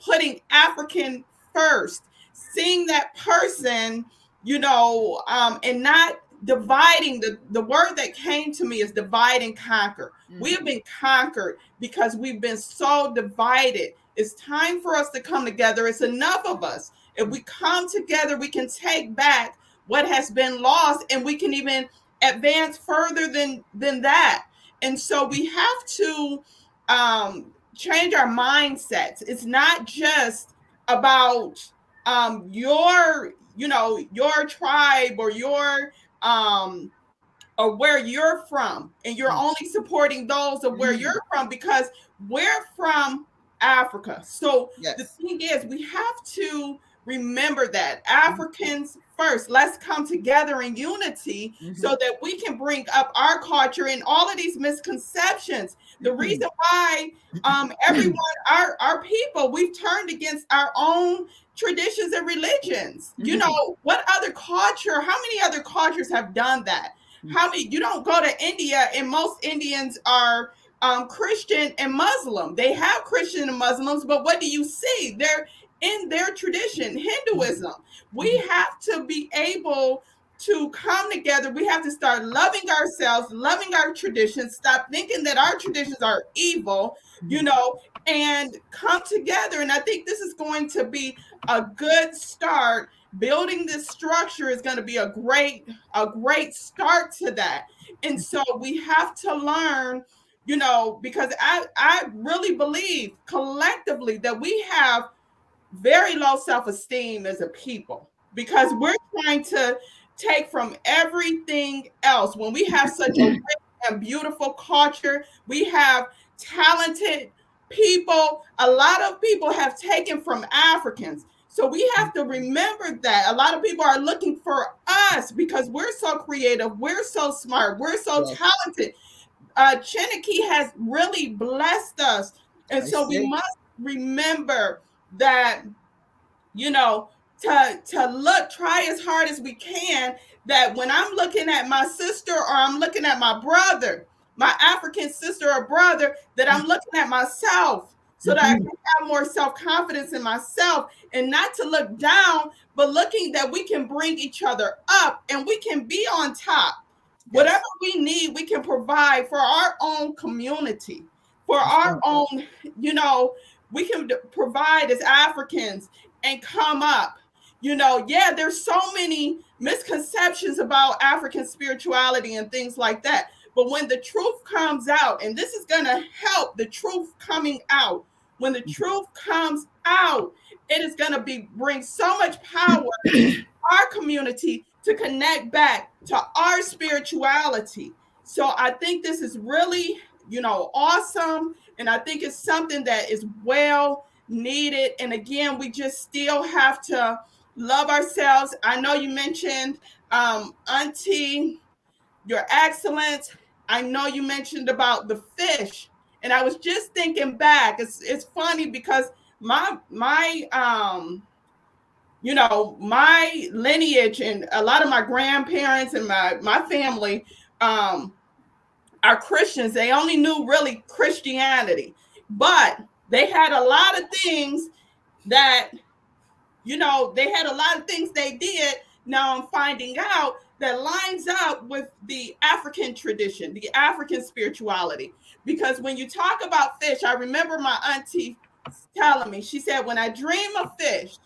putting African first, seeing that person, and not dividing. The word that came to me is divide and conquer. Mm-hmm. We have been conquered because we've been so divided. It's time for us to come together. It's enough of us. If we come together, we can take back what has been lost, and we can even advance further than that. And so we have to change our mindsets. It's not just about your tribe or your or where you're from, and you're only supporting those of where you're from, because we're from Africa. So the thing is, we have to remember that Africans first. Let's come together in unity so that we can bring up our culture and all of these misconceptions. The reason why everyone, our people, we've turned against our own traditions and religions. What other culture, how many other cultures have done that? How many? You don't go to India, and most Indians are Christian and Muslim. They have Christian and Muslims, but what do you see? They're in their tradition, Hinduism. We have to be able to come together. We have to start loving ourselves, loving our traditions, stop thinking that our traditions are evil, and come together. And I think this is going to be a good start. Building this structure is going to be a great start to that. And so we have to learn, because I really believe collectively that we have very low self-esteem as a people, because we're trying to take from everything else. When we have such a rich and beautiful culture, we have talented people. A lot of people have taken from Africans. So we have to remember that a lot of people are looking for us because we're so creative, we're so smart, we're so talented. Chineke has really blessed us. And so we must remember that, to try as hard as we can, that when I'm looking at my sister or I'm looking at my brother, my African sister or brother, that I'm looking at myself, so that I can have more self-confidence in myself, and not to look down, but looking that we can bring each other up and we can be on top. Whatever we need, we can provide for our own community, for our own, we can provide as Africans and come up. There's so many misconceptions about African spirituality and things like that. But when the truth comes out, and this is going to help the truth coming out, when the truth comes out, it is going to bring so much power to our community to connect back to our spirituality. So I think this is really, awesome. And I think it's something that is well needed. And again, we just still have to love ourselves. I know you mentioned, Auntie, your excellence. I know you mentioned about the fish, and I was just thinking back. It's funny because my you know, my lineage and a lot of my grandparents and my family are Christians. They only knew really Christianity, but they had a lot of things that, you know, they had a lot of things they did. Now I'm finding out that lines up with the African tradition, the African spirituality. Because when you talk about fish, I remember my auntie telling me, she said, when I dream of fish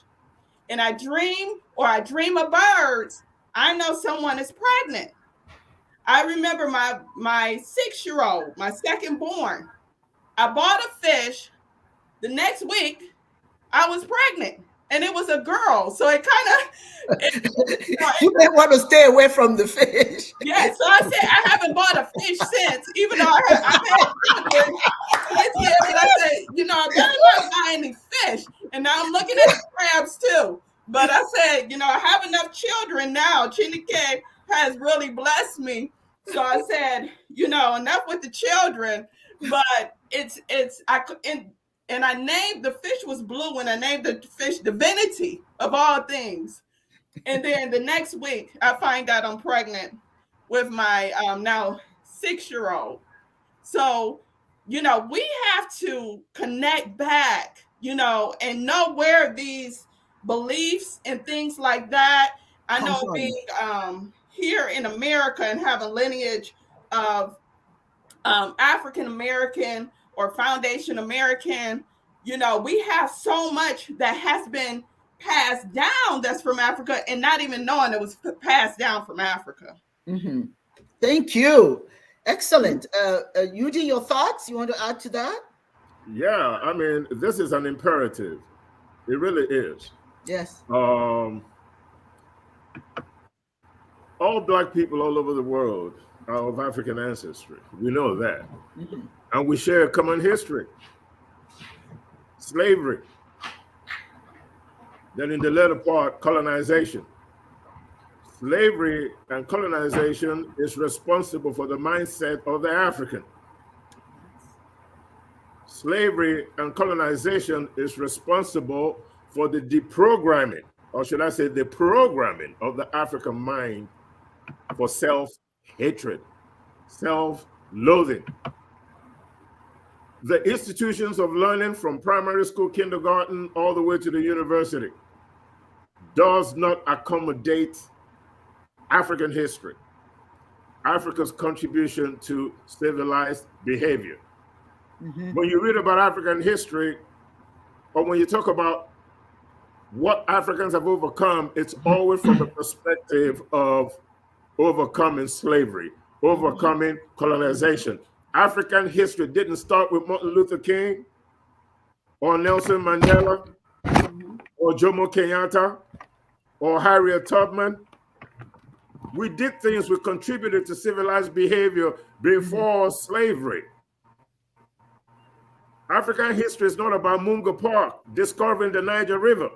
and I dream of birds, I know someone is pregnant. I remember my 6-year-old, my second born, I bought a fish. The next week, I was pregnant, and it was a girl. So it kind of, You may want to stay away from the fish. yeah. So I said I haven't bought a fish since, even though I've had children. I said, but I said, you know, I better not buy any fish. And now I'm looking at the crabs too. But I said, you know, I have enough children now. Chineke has really blessed me. So I said, you know, enough with the children. But and I named the fish was blue, and I named the fish Divinity of all things. And then the next week, I find out I'm pregnant with my now 6-year-old. So, you know, we have to connect back, you know, and know where these beliefs and things like that. I know being here in America and having lineage of African American or Foundation American, you know, we have so much that has been passed down that's from Africa and not even knowing it was passed down from Africa. Mm-hmm. Thank you. Excellent. Eugene, your thoughts? You want to add to that? Yeah, I mean, this is an imperative. It really is. Yes. All Black people all over the world are of African ancestry. We know that. Mm-hmm. And we share a common history. Slavery. Then in the latter part, colonization. Slavery and colonization is responsible for the mindset of the African. Slavery and colonization is responsible for the deprogramming, or should I say the programming of the African mind for self-hatred, self-loathing. The institutions of learning from primary school, kindergarten, all the way to the university does not accommodate African history, Africa's contribution to civilized behavior. Mm-hmm. When you read about African history, or when you talk about what Africans have overcome, it's always from the perspective of overcoming slavery, overcoming colonization. African history didn't start with Martin Luther King or Nelson Mandela or Jomo Kenyatta or Harriet Tubman. We did things, we contributed to civilized behavior before slavery. African history is not about Mungo Park discovering the Niger River.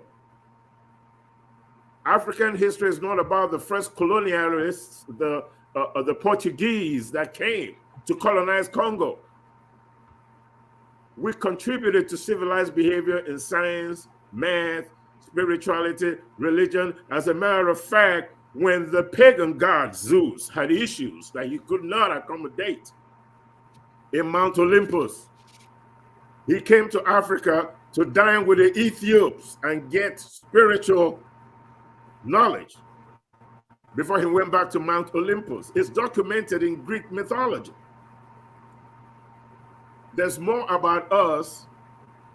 African history is not about the first colonialists, the Portuguese that came to colonize Congo. We contributed to civilized behavior in science, math, spirituality, religion. As a matter of fact, when the pagan god Zeus had issues that he could not accommodate in Mount Olympus, he came to Africa to dine with the Ethiops and get spiritual knowledge before he went back to Mount Olympus. It's documented in Greek mythology. There's more about us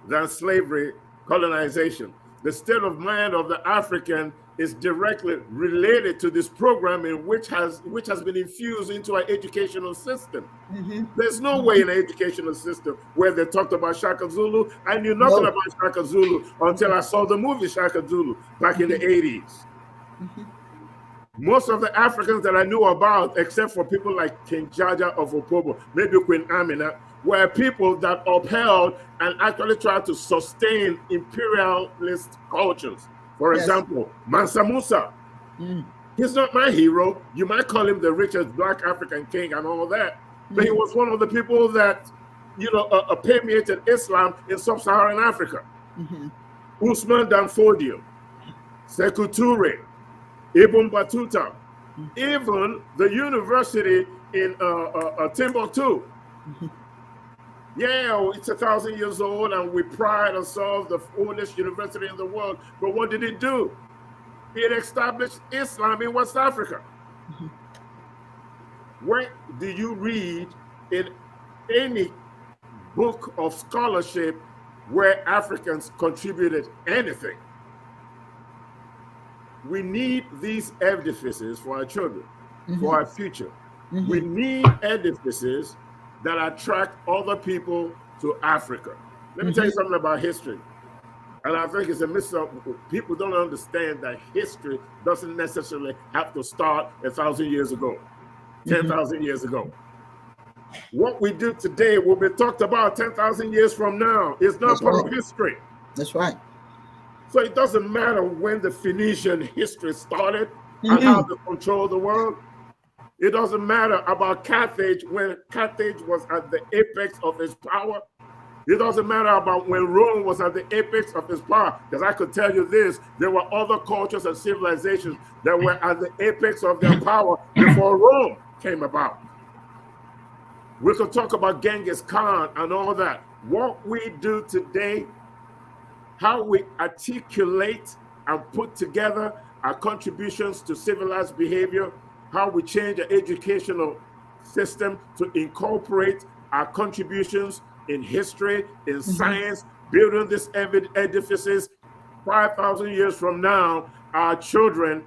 than slavery, colonization. The state of mind of the African is directly related to this programming, which has been infused into our educational system. Mm-hmm. There's no way in an educational system where they talked about Shaka Zulu. I knew nothing about Shaka Zulu until I saw the movie Shaka Zulu back in the 80s. Mm-hmm. Most of the Africans that I knew about, except for people like King Jaja of Opobo, maybe Queen Amina, were people that upheld and actually tried to sustain imperialist cultures. For example, Mansa Musa. He's not my hero. You might call him the richest Black African king and all that, but he was one of the people that, permeated Islam in sub-Saharan Africa. Usman Dan Fodio, Sekou Ibn Battuta, even the university in Timbuktu. Yeah, it's 1,000 years old, and we pride ourselves the oldest university in the world. But what did it do? It established Islam in West Africa. Where do you read in any book of scholarship where Africans contributed anything? We need these edifices for our children, for our future. We need edifices that attract other people to Africa. Let me tell you something about history. And I think it's a mix-up. People don't understand that history doesn't necessarily have to start 1,000 years ago, 10,000 years ago. What we do today will be talked about 10,000 years from now. It's not part of history. That's right. So it doesn't matter when the Phoenician history started and how they controlled the world. It doesn't matter about Carthage when Carthage was at the apex of its power. It doesn't matter about when Rome was at the apex of its power, because I could tell you this, there were other cultures and civilizations that were at the apex of their power before Rome came about. We could talk about Genghis Khan and all that. What we do today, how we articulate and put together our contributions to civilized behavior, how we change the educational system to incorporate our contributions in history, in science, building these edifices. 5,000 years from now, our children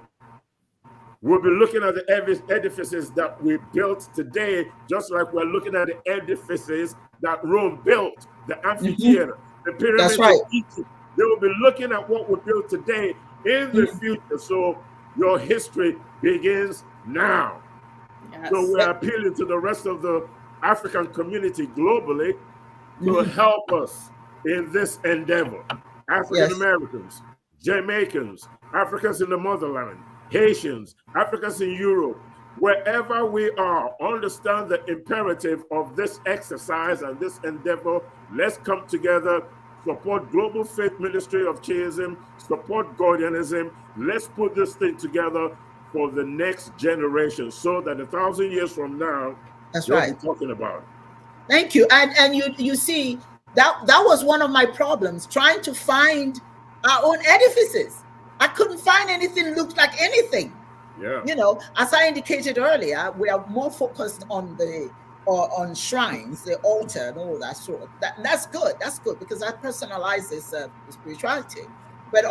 will be looking at the edifices that we built today, just like we're looking at the edifices that Rome built, the amphitheater, the pyramids of Egypt. They will be looking at what we built today in the future. So your history begins now. Yes. So we're appealing to the rest of the African community globally to help us in this endeavor. African Americans, Jamaicans, Africans in the motherland, Haitians, Africans in Europe, wherever we are, understand the imperative of this exercise and this endeavor. Let's come together, support Global Faith Ministry of Chiism, support Godianism. Let's put this thing together for the next generation so that 1,000 years from now, we'll be talking about it. Thank you. And you see, that was one of my problems, trying to find our own edifices. I couldn't find anything looked like anything. Yeah. You know, as I indicated earlier, we are more focused on the on shrines, the altar, and all that sort of that. And that's good. That's good because that personalizes spirituality. But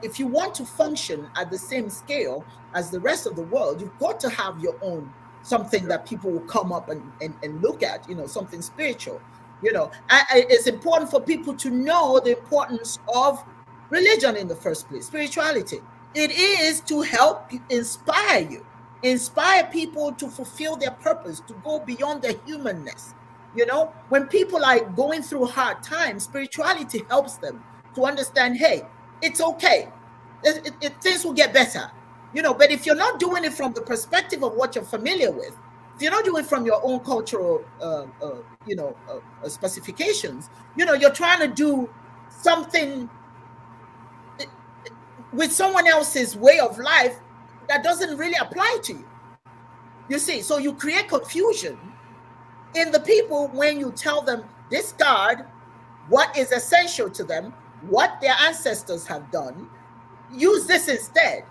if you want to function at the same scale as the rest of the world, you've got to have your own something that people will come up and look at. You know, something spiritual. You know, it's important for people to know the importance of religion in the first place, spirituality. It is to help inspire people to fulfill their purpose, to go beyond their humanness. You know, when people are going through hard times, spirituality helps them to understand, hey, it's okay. Things will get better. You know, but if you're not doing it from the perspective of what you're familiar with, if you're not doing it from your own cultural, specifications, you know, you're trying to do something with someone else's way of life that doesn't really apply to you. You see, so you create confusion in the people when you tell them, discard what is essential to them, what their ancestors have done, use this instead.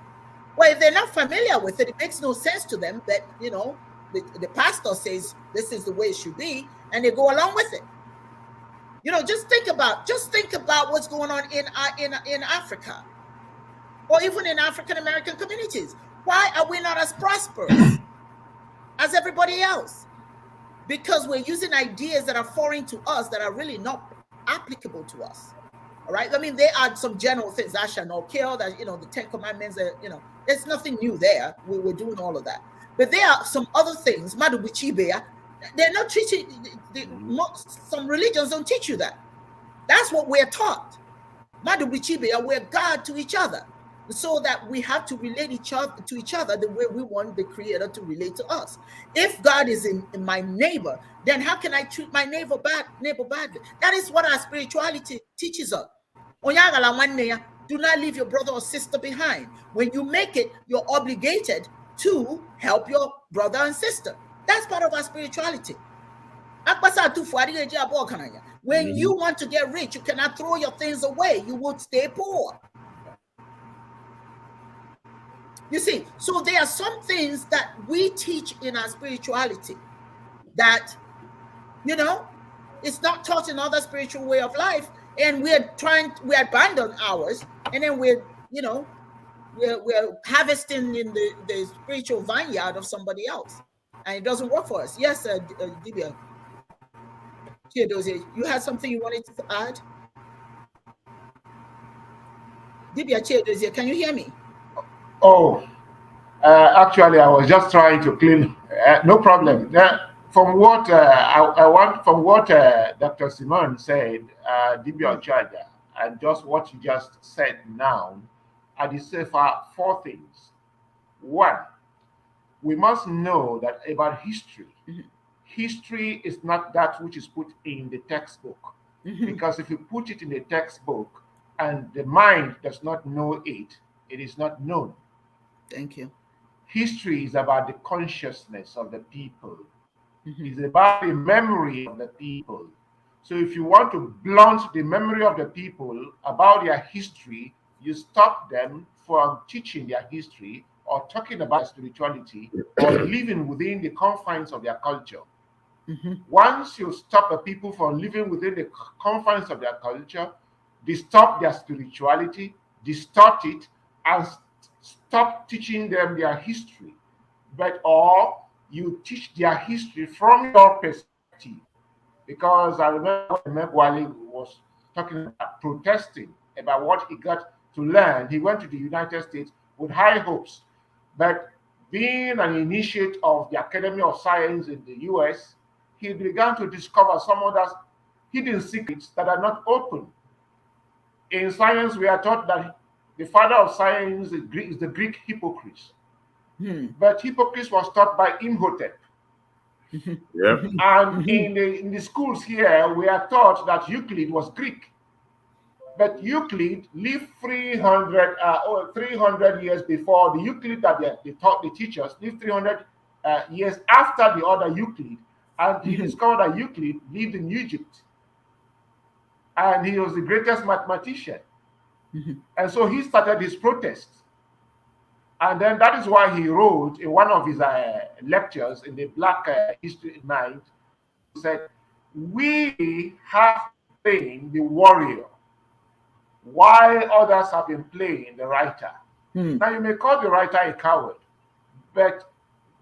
Well, if they're not familiar with it, it makes no sense to them that, you know, the pastor says this is the way it should be, and they go along with it. You know, just think about what's going on in Africa, or even in African American communities. Why are we not as prosperous as everybody else? Because we're using ideas that are foreign to us, that are really not applicable to us. All right. I mean, there are some general things, thou shalt not kill, that, you know, the 10 Commandments, you know, there's nothing new there. We were doing all of that. But there are some other things, they're not teaching, some religions don't teach you that. That's what we're taught. We're God to each other, so that we have to relate to each other the way we want the Creator to relate to us. If God is in my neighbor, then how can I treat my neighbor badly? That is what our spirituality teaches us. Do not leave your brother or sister behind. When you make it, you're obligated to help your brother and sister. That's part of our spirituality. When you want to get rich, you cannot throw your things away. You would stay poor. You see, so there are some things that we teach in our spirituality that, you know, it's not taught in other spiritual way of life. And we abandon ours, and then we're harvesting in the spiritual vineyard of somebody else. And it doesn't work for us. Yes, Dibia Chiedozie, you had something you wanted to add? Dibia Chiedozie, can you hear me? Oh, actually, I was just trying to clean. No problem. From what from what Dr. Simone said, Dibia Ochuaja, and just what you just said now, I just say four things. One, we must know that about history. History is not that which is put in the textbook, because if you put it in the textbook and the mind does not know it, it is not known. Thank you. History is about the consciousness of the people. It's about the memory of the people. So if you want to blunt the memory of the people about their history, you stop them from teaching their history or talking about spirituality or living within the confines of their culture. Once you stop the people from living within the confines of their culture, distort their spirituality, distort it, and stop teaching them their history, or you teach their history from your perspective. Because I remember when Wally was talking about protesting about what he got to learn. He went to the United States with high hopes, but being an initiate of the Academy of Science in the US, he began to discover some other hidden secrets that are not open. In science, we are taught that the father of science is the Greek Hippocrates. But Hippocrates was taught by Imhotep. Yep. And in the schools here, we are taught that Euclid was Greek. But Euclid lived 300 years before the Euclid that they taught the teachers, lived 300 years after the other Euclid. And he discovered that Euclid lived in Egypt. And he was the greatest mathematician. And so he started his protest. And then that is why he wrote in one of his lectures in the Black History Night, he said, we have been playing the warrior while others have been playing the writer. Now you may call the writer a coward, but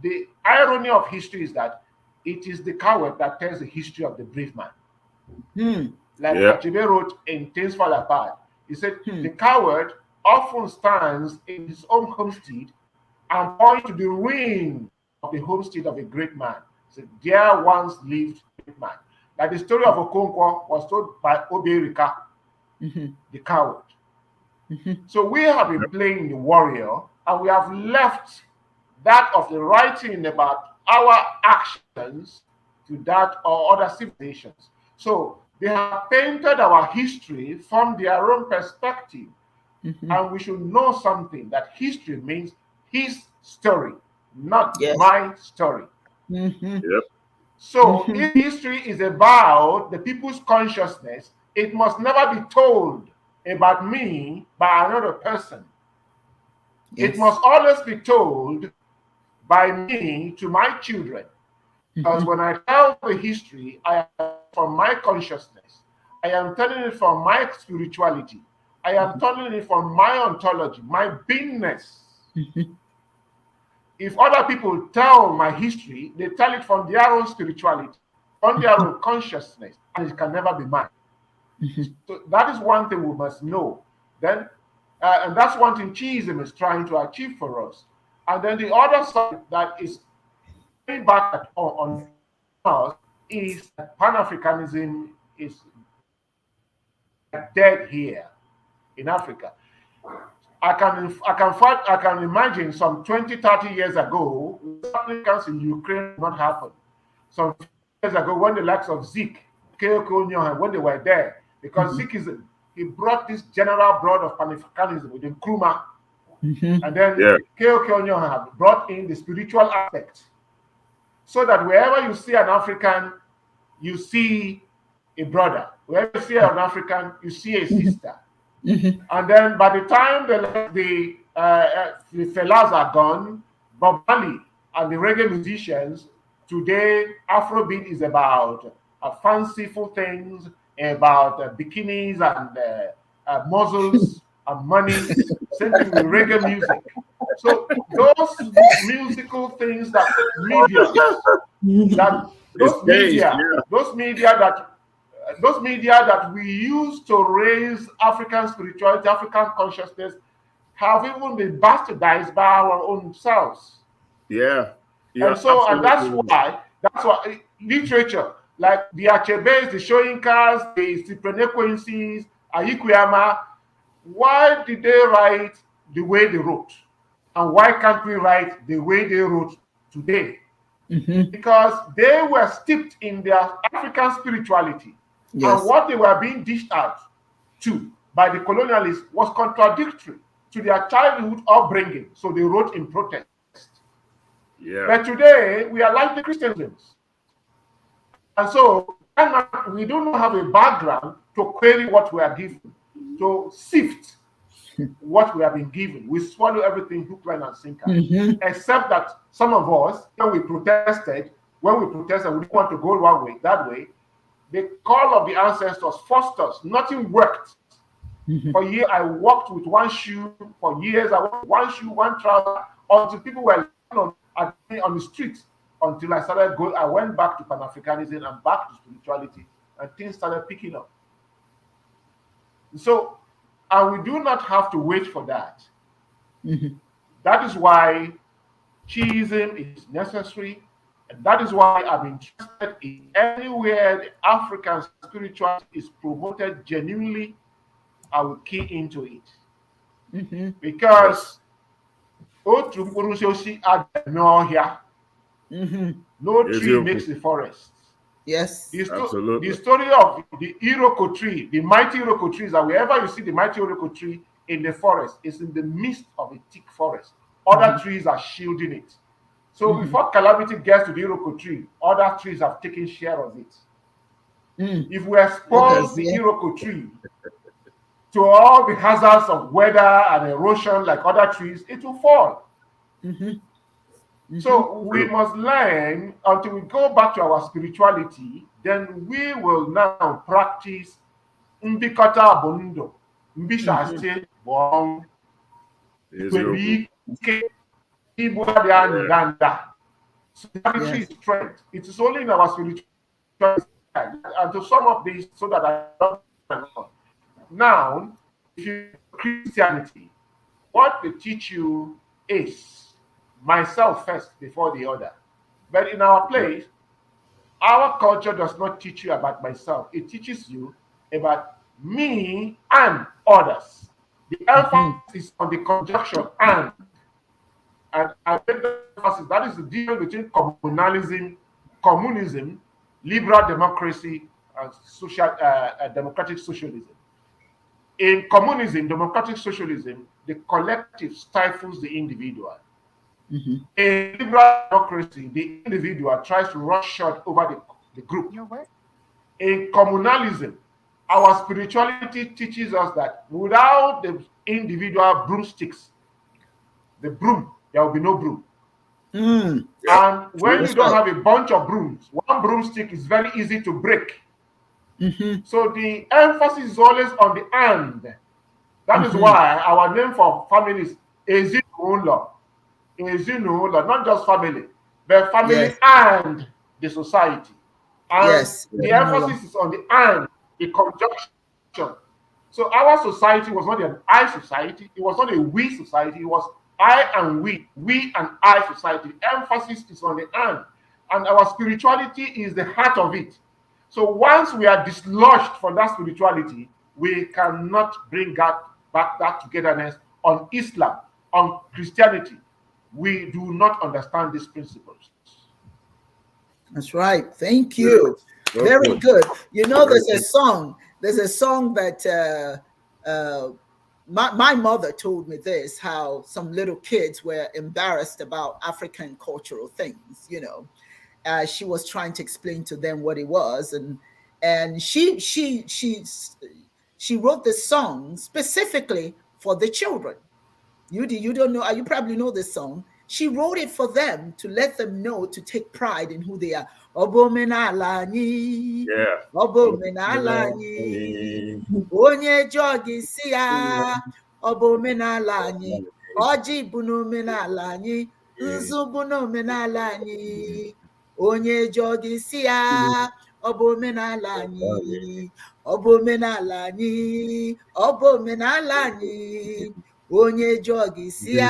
the irony of history is that it is the coward that tells the history of the brave man. Like Achebe wrote in Things Fall Apart. He said, the coward often stands in his own homestead and points to the ruin of the homestead of a great man. He said, there once lived a great man. Like the story of Okonkwo was told by Oberika, the coward. So we have been playing the warrior, and we have left that of the writing about our actions to that of other civilizations. So they have painted our history from their own perspective. And we should know something, that history means his story, not my story. So if history is about the people's consciousness, it must never be told about me by another person. It must always be told by me to my children. Because when I tell the history, I am from my consciousness. I am telling it from my spirituality. I am telling it from my ontology, my beingness. If other people tell my history, they tell it from their own spirituality, from their own consciousness, and it can never be mine. So that is one thing we must know. Then, and that's one thing Chiism is trying to achieve for us. And then the other side that is going back on us is that Pan-Africanism is dead here in Africa. I can imagine some 20, 30 years ago, Africans in Ukraine did not happen. Some years ago, when the likes of Zik, Oke Onyioha, when they were there, because Sikhism he brought this general broad of Pan-Africanism with the Nkrumah, and then Oke Onyioha brought in the spiritual aspect, so that wherever you see an African, you see a brother. Wherever you see an African, you see a sister. And then by the time the fellas are gone, Bob Marley and the reggae musicians, today Afrobeat is about fanciful things, about bikinis and muzzles and money. Same thing with reggae music. So those musical things that those media that we use to raise African spirituality, African consciousness, have even been bastardized by our own selves. And so, and that's why literature like the Achebes, the Shoinkas, the Cyprenequencies, Ayikuyama, why did they write the way they wrote? And why can't we write the way they wrote today? Because they were steeped in their African spirituality. And what they were being dished out to by the colonialists was contradictory to their childhood upbringing. So they wrote in protest. But today, we are like the Christians. And so we do not have a background to query what we are given, to sift what we have been given. We swallow everything hook, line, and sinker. Except that some of us, when we protested, we didn't want to go one way, that way. The call of the ancestors forced us. Nothing worked. For years, I walked with one shoe. For years, I walked with one shoe, one trouser, until people were on the street. Until I went back to Pan-Africanism and back to spirituality, and things started picking up. So, and we do not have to wait for that. That is why Chiism is necessary, and that is why I'm interested in anywhere the African spirituality is promoted genuinely, I will key into it. Because no tree makes the forest. Yes. The story of the Iroko tree, the mighty Iroko trees, that wherever you see the mighty Iroko tree in the forest, is in the midst of a thick forest. Other trees are shielding it. So before calamity gets to the Iroko tree, other trees have taken share of it. If we expose the Iroko tree to all the hazards of weather and erosion like other trees, it will fall. So we must learn until we go back to our spirituality, then we will now practice Mbikota Bondo, Mbishaste Bong, Spirituality is strength. It is only in our spirituality. And to sum up this so that I don't now, if you Christianity, what they teach you is myself first before the other. But in our place, our culture does not teach you about myself. It teaches you about me and others. The emphasis is on the conjunction and I think that is the difference between communism, liberal democracy, and democratic socialism. In communism, democratic socialism, the collective stifles the individual. In liberal democracy, the individual tries to rush short over the group. In communalism, our spirituality teaches us that without the individual broomsticks, the broom, there will be no broom. And when you don't have a bunch of brooms, one broomstick is very easy to break. So the emphasis is always on the and. That is why our name for family is Ezinụlọ. Ezinụlọ, not just family, but family and the society. And the emphasis is on the and, the conjunction. So our society was not an I society, it was not a we society, it was I and we and I society. The emphasis is on the and our spirituality is the heart of it. So once we are dislodged from that spirituality, we cannot bring back that togetherness on Islam, on Christianity. We do not understand these principles. That's right. Thank you. Very good. You know, there's a song there's a song that my mother told me this, how some little kids were embarrassed about African cultural things, you know. She was trying to explain to them what it was, and she wrote this song specifically for the children. You don't know, you probably know this song. She wrote it for them to let them know to take pride in who they are. Obomenala anyị, Yeah. obomenala anyị, onye jogi si ya, obomenala anyị, ọjị bụ n'omenala anyị, nzu bụ n'omenala anyị, onye jogi si ya, obomenala anyị, obomenala anyị, obomenala anyị, onye jogi si ya,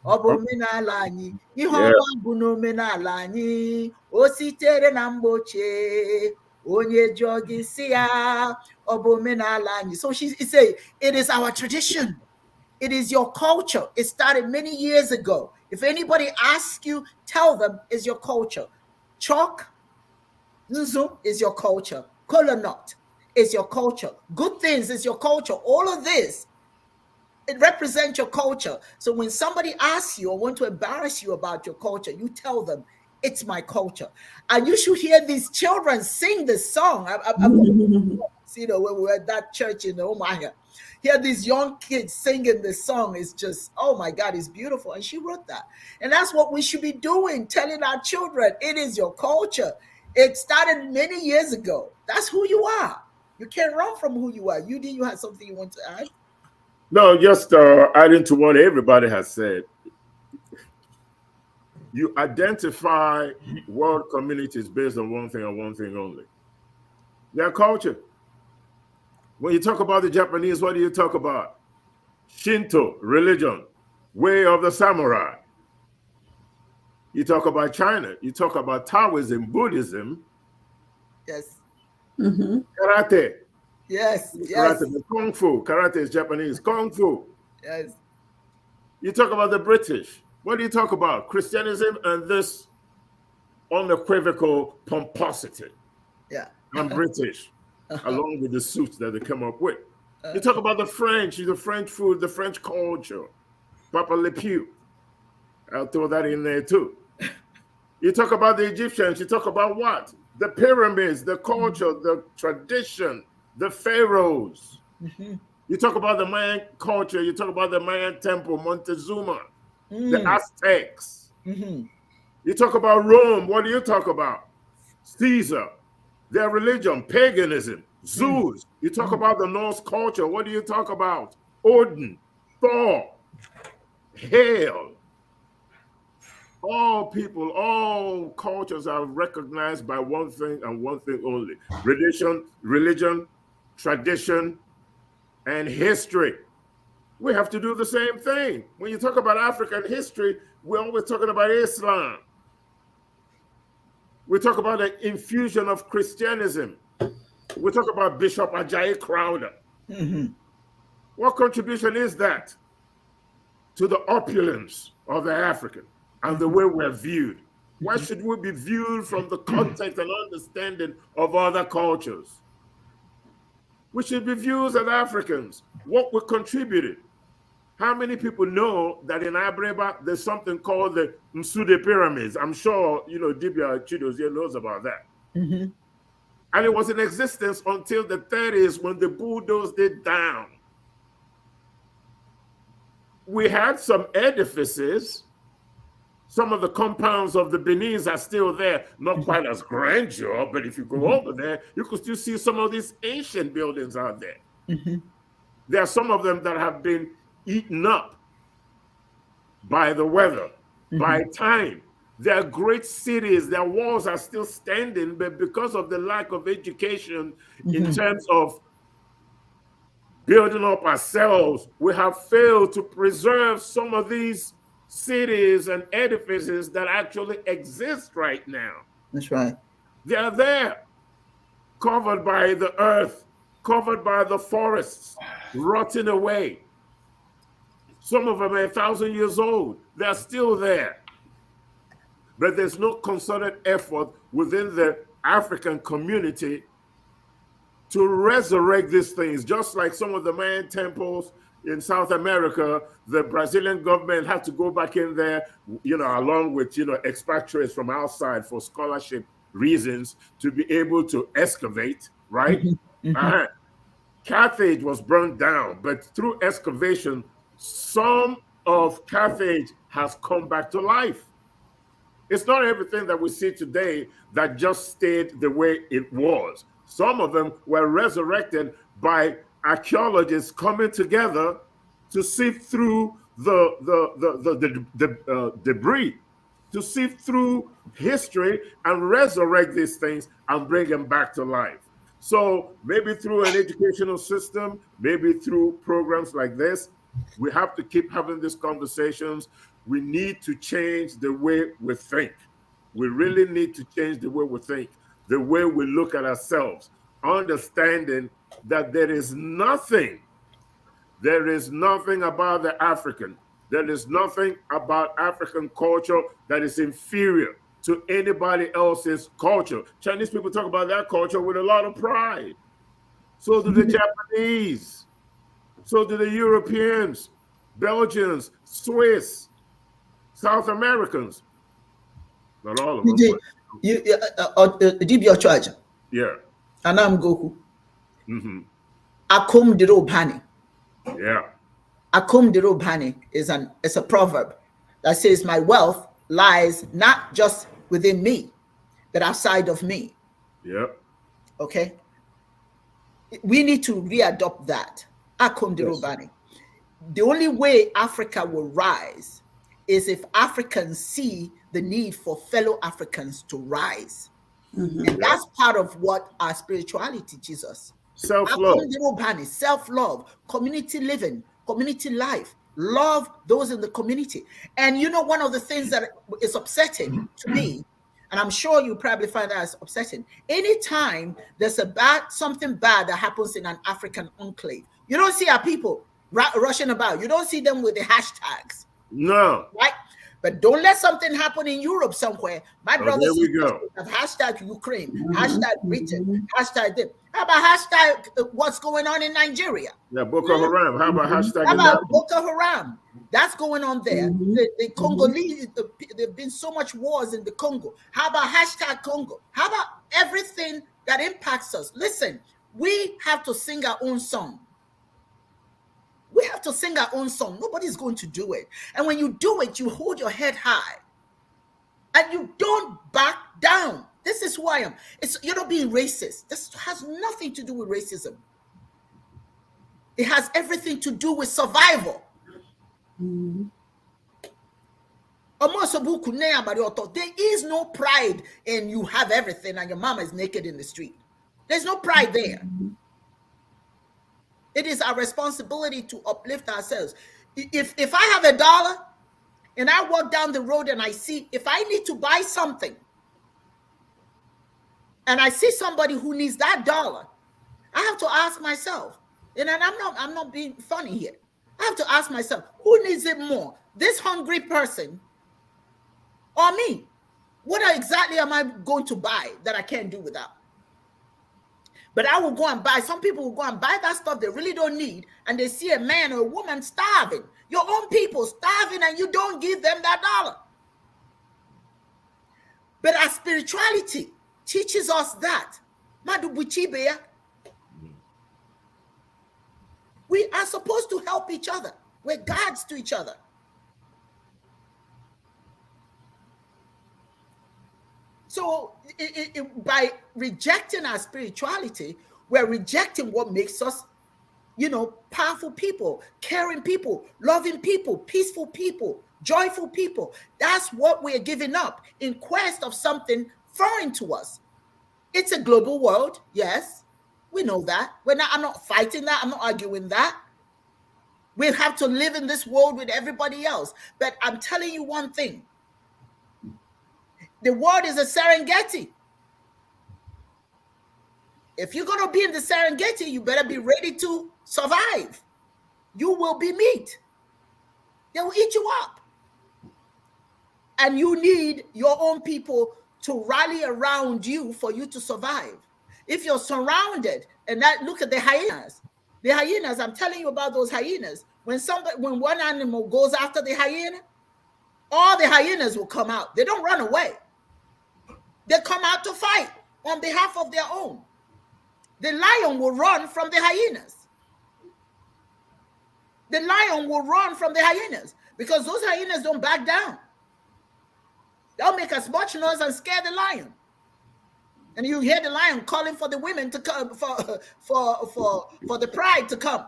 obomenala anyị, ihe ọma bụ n'omenala anyị, o sitere na mgbe ochie, onye jogi si ya, obomenala anyị. So she say, it is our tradition. It is your culture. It started many years ago. If anybody asks you, tell them it's your culture. Chalk, nzu is your culture. Kola nut is your culture. Good things is your culture. All of this, it represents your culture. So when somebody asks you or want to embarrass you about your culture, you tell them, it's my culture. And you should hear these children sing this song. You know, when we were at that church in Omaha, hear these young kids singing this song. Is just, oh my God, it's beautiful. And she wrote that. And that's what we should be doing, telling our children, it is your culture. It started many years ago. That's who you are. You can't run from who you are. You have something you want to add? No, just adding to what everybody has said. You identify world communities based on one thing and one thing only: their culture. When you talk about the Japanese, what do you talk about? Shinto religion, way of the samurai. You talk about China, you talk about Taoism, Buddhism. Yes. Karate. Yes. Karate is Kung Fu. Karate is Japanese. Kung Fu. Yes. You talk about the British. What do you talk about? Christianism and this unequivocal pomposity. Yeah. I'm British, along with the suits that they come up with. You talk about the French, the French food, the French culture. Papa Le Pew. I'll throw that in there too. You talk about the Egyptians. You talk about what? The pyramids, the culture, the tradition, the pharaohs. You talk about the Mayan culture. You talk about the Mayan temple, Montezuma, the Aztecs. You talk about Rome. What do you talk about? Caesar, their religion, paganism, Zeus. You talk about the Norse culture. What do you talk about? Odin, Thor, Hail. All people, all cultures are recognized by one thing and one thing only: religion, tradition, and history. We have to do the same thing. When you talk about African history, we're always talking about Islam. We talk about the infusion of Christianism. We talk about Bishop Ajayi Crowder. What contribution is that to the opulence of the African and the way we're viewed? Why should we be viewed from the context and understanding of other cultures? We should be viewed as Africans. What we contributed. How many people know that in Abreba there's something called the Msude pyramids? I'm sure Dibia Chiedozie knows about that. And it was in existence until the 30s when the bulldozed it down. We had some edifices. Some of the compounds of the Benin's are still there, not quite as grandeur, but if you go over there, you can still see some of these ancient buildings out there. There are some of them that have been eaten up by the weather, by time. There are great cities, their walls are still standing, but because of the lack of education in terms of building up ourselves, we have failed to preserve some of these cities and edifices that actually exist right now. That's right. They are there, covered by the earth, covered by the forests, rotting away. Some of them are 1,000 years old. They're still there. But there's no concerted effort within the African community to resurrect these things, just like some of the Mayan temples in South America. The Brazilian government had to go back in there, along with, expatriates from outside for scholarship reasons, to be able to excavate, right? Carthage was burned down, but through excavation, some of Carthage has come back to life. It's not everything that we see today that just stayed the way it was. Some of them were resurrected by archaeologists coming together to sift through the debris, to sift through history and resurrect these things and bring them back to life. So maybe through an educational system, maybe through programs like this, we have to keep having these conversations. We need to change the way we think. We really need to change the way we think, the way we look at ourselves, understanding that there is nothing about the African, there is nothing about African culture that is inferior to anybody else's culture. Chinese people talk about their culture with a lot of pride. So do the Japanese. So do the Europeans, Belgians, Swiss, South Americans. Not all of them. Dibia Ochuaja. Yeah. Anam Goku. Akum diro bhani. Yeah. Akum diro bhani is a proverb that says my wealth lies not just within me, but outside of me. Yeah. Okay. We need to readopt that. Akum diro bhani. The only way Africa will rise is if Africans see the need for fellow Africans to rise. And that's part of what our spirituality teaches us. Self-love. Self-love, community living, community life, love those in the community. And one of the things that is upsetting to me, and I'm sure you probably find that as upsetting, anytime there's something bad that happens in an African enclave, you don't see our people rushing about. You don't see them with the hashtags. No. Right? But don't let something happen in Europe somewhere. My brothers have hashtag Ukraine, hashtag Britain, hashtag this. How about hashtag what's going on in Nigeria? Yeah, Boko Haram. How about hashtag? How about Boko Haram? That's going on there. The Congolese, there've been so much wars in the Congo. How about hashtag Congo? How about everything that impacts us? Listen, we have to sing our own song. We have to sing our own song. Nobody's going to do it. And when you do it, you hold your head high. And you don't back down. This is who I am. You're not being racist. This has nothing to do with racism. It has everything to do with survival. There is no pride in you have everything and your mama is naked in the street. There's no pride there. It is our responsibility to uplift ourselves. If I have $1 and I walk down the road and I see, if I need to buy something and I see somebody who needs that $1, I have to ask myself, and I'm not being funny here. I have to ask myself, who needs it more? This hungry person or me? What exactly am I going to buy that I can't do without? But I will go and buy. Some people will go and buy that stuff they really don't need, and they see a man or a woman starving. Your own people starving, and you don't give them that $1. But our spirituality teaches us that. We are supposed to help each other. We're gods to each other. So by rejecting our spirituality, we're rejecting what makes us, powerful people, caring people, loving people, peaceful people, joyful people. That's what we're giving up in quest of something foreign to us. It's a global world. Yes, we know that. I'm not fighting that. I'm not arguing that. We have to live in this world with everybody else. But I'm telling you one thing. The world is a Serengeti. If you're going to be in the Serengeti, you better be ready to survive. You will be meat. They will eat you up. And you need your own people to rally around you for you to survive. if you're surrounded, and that look at the hyenas. The hyenas, I'm telling you about those hyenas. When one animal goes after the hyena, all the hyenas will come out. They don't run away. They come out to fight on behalf of their own. The lion will run from the hyenas. The lion will run from the hyenas because those hyenas don't back down. They'll make as much noise and scare the lion. And you hear the lion calling for the women to come, for the pride to come.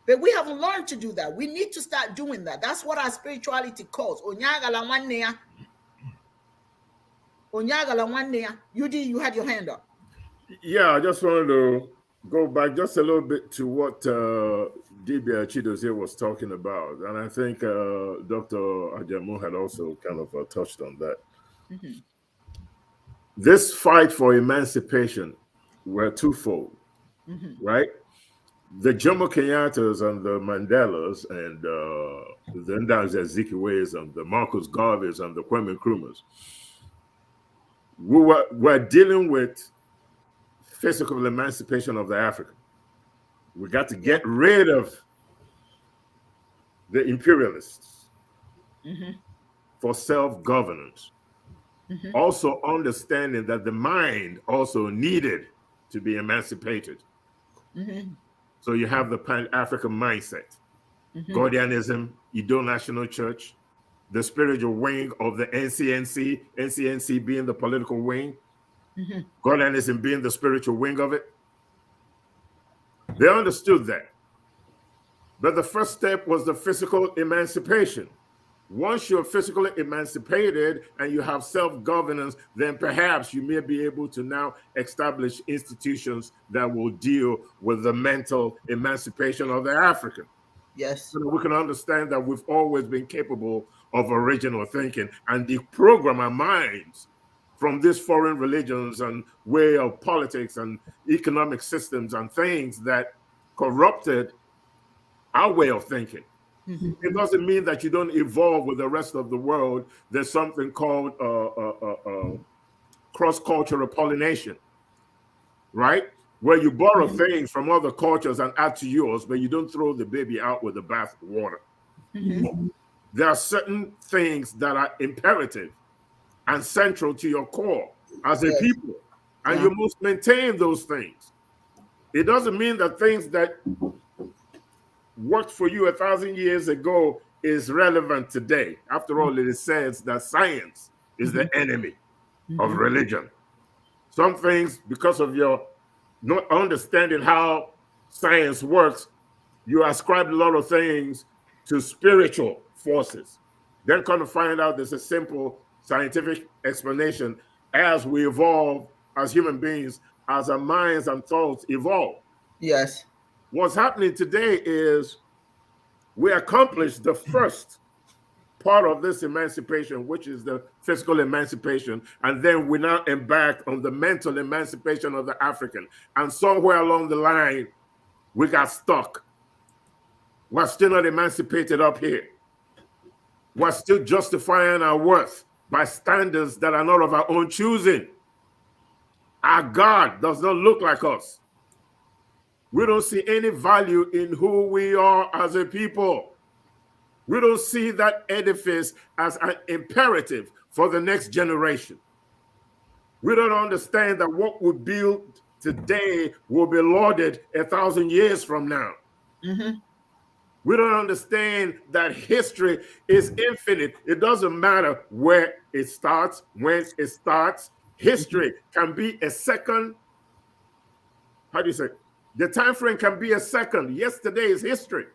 But we haven't learned to do that. We need to start doing that. That's what our spirituality calls. Onyagala nwanne. Udi, you had your hand up. Yeah, I just wanted to go back just a little bit to what Dibia Chiedozie was talking about. And I think Dr. Ajamu had also kind of touched on that. Mm-hmm. This fight for emancipation were twofold, mm-hmm. right? The Jomo Kenyattas and the Mandelas and the Ndamzi Azikiwes and the Marcus Garveys and the Kwame Nkrumahs, we were dealing with physical emancipation of the African. We got to get rid of the imperialists mm-hmm. for self-governance. Mm-hmm. Also understanding that the mind also needed to be emancipated. Mm-hmm. So you have the Pan-African mindset, mm-hmm. Godianism, Igbo National Church, the spiritual wing of the NCNC being the political wing, mm-hmm. Godianism being the spiritual wing of it. They understood that. But the first step was the physical emancipation. Once you're physically emancipated and you have self-governance, then perhaps you may be able to now establish institutions that will deal with the mental emancipation of the African. Yes. So that we can understand that we've always been capable of original thinking and deprogram our minds from these foreign religions and way of politics and economic systems and things that corrupted our way of thinking. Mm-hmm. It doesn't mean that you don't evolve with the rest of the world. There's something called cross-cultural pollination, right? Where you borrow mm-hmm. things from other cultures and add to yours, but you don't throw the baby out with the bath water. Mm-hmm. There are certain things that are imperative and central to your core as a people, and you must maintain those things. It doesn't mean that things that worked for you 1,000 years ago is relevant today. After all, it is said that science is the enemy of religion. Some things, because of your not understanding how science works, you ascribe a lot of things to spiritual forces. Then come to find out there's a simple scientific explanation as we evolve as human beings, as our minds and thoughts evolve. Yes. What's happening today is we accomplished the first part of this emancipation, which is the physical emancipation, and then we now embarked on the mental emancipation of the African. And somewhere along the line, we got stuck. We're still not emancipated up here. We're still justifying our worth by standards that are not of our own choosing. Our God does not look like us. We don't see any value in who we are as a people. We don't see that edifice as an imperative for the next generation. We don't understand that what we build today will be lauded 1,000 years from now. Mm-hmm. We don't understand that history is infinite. It doesn't matter where it starts, when it starts. History can be a second. How do you say? The time frame can be a second. Yesterday is history.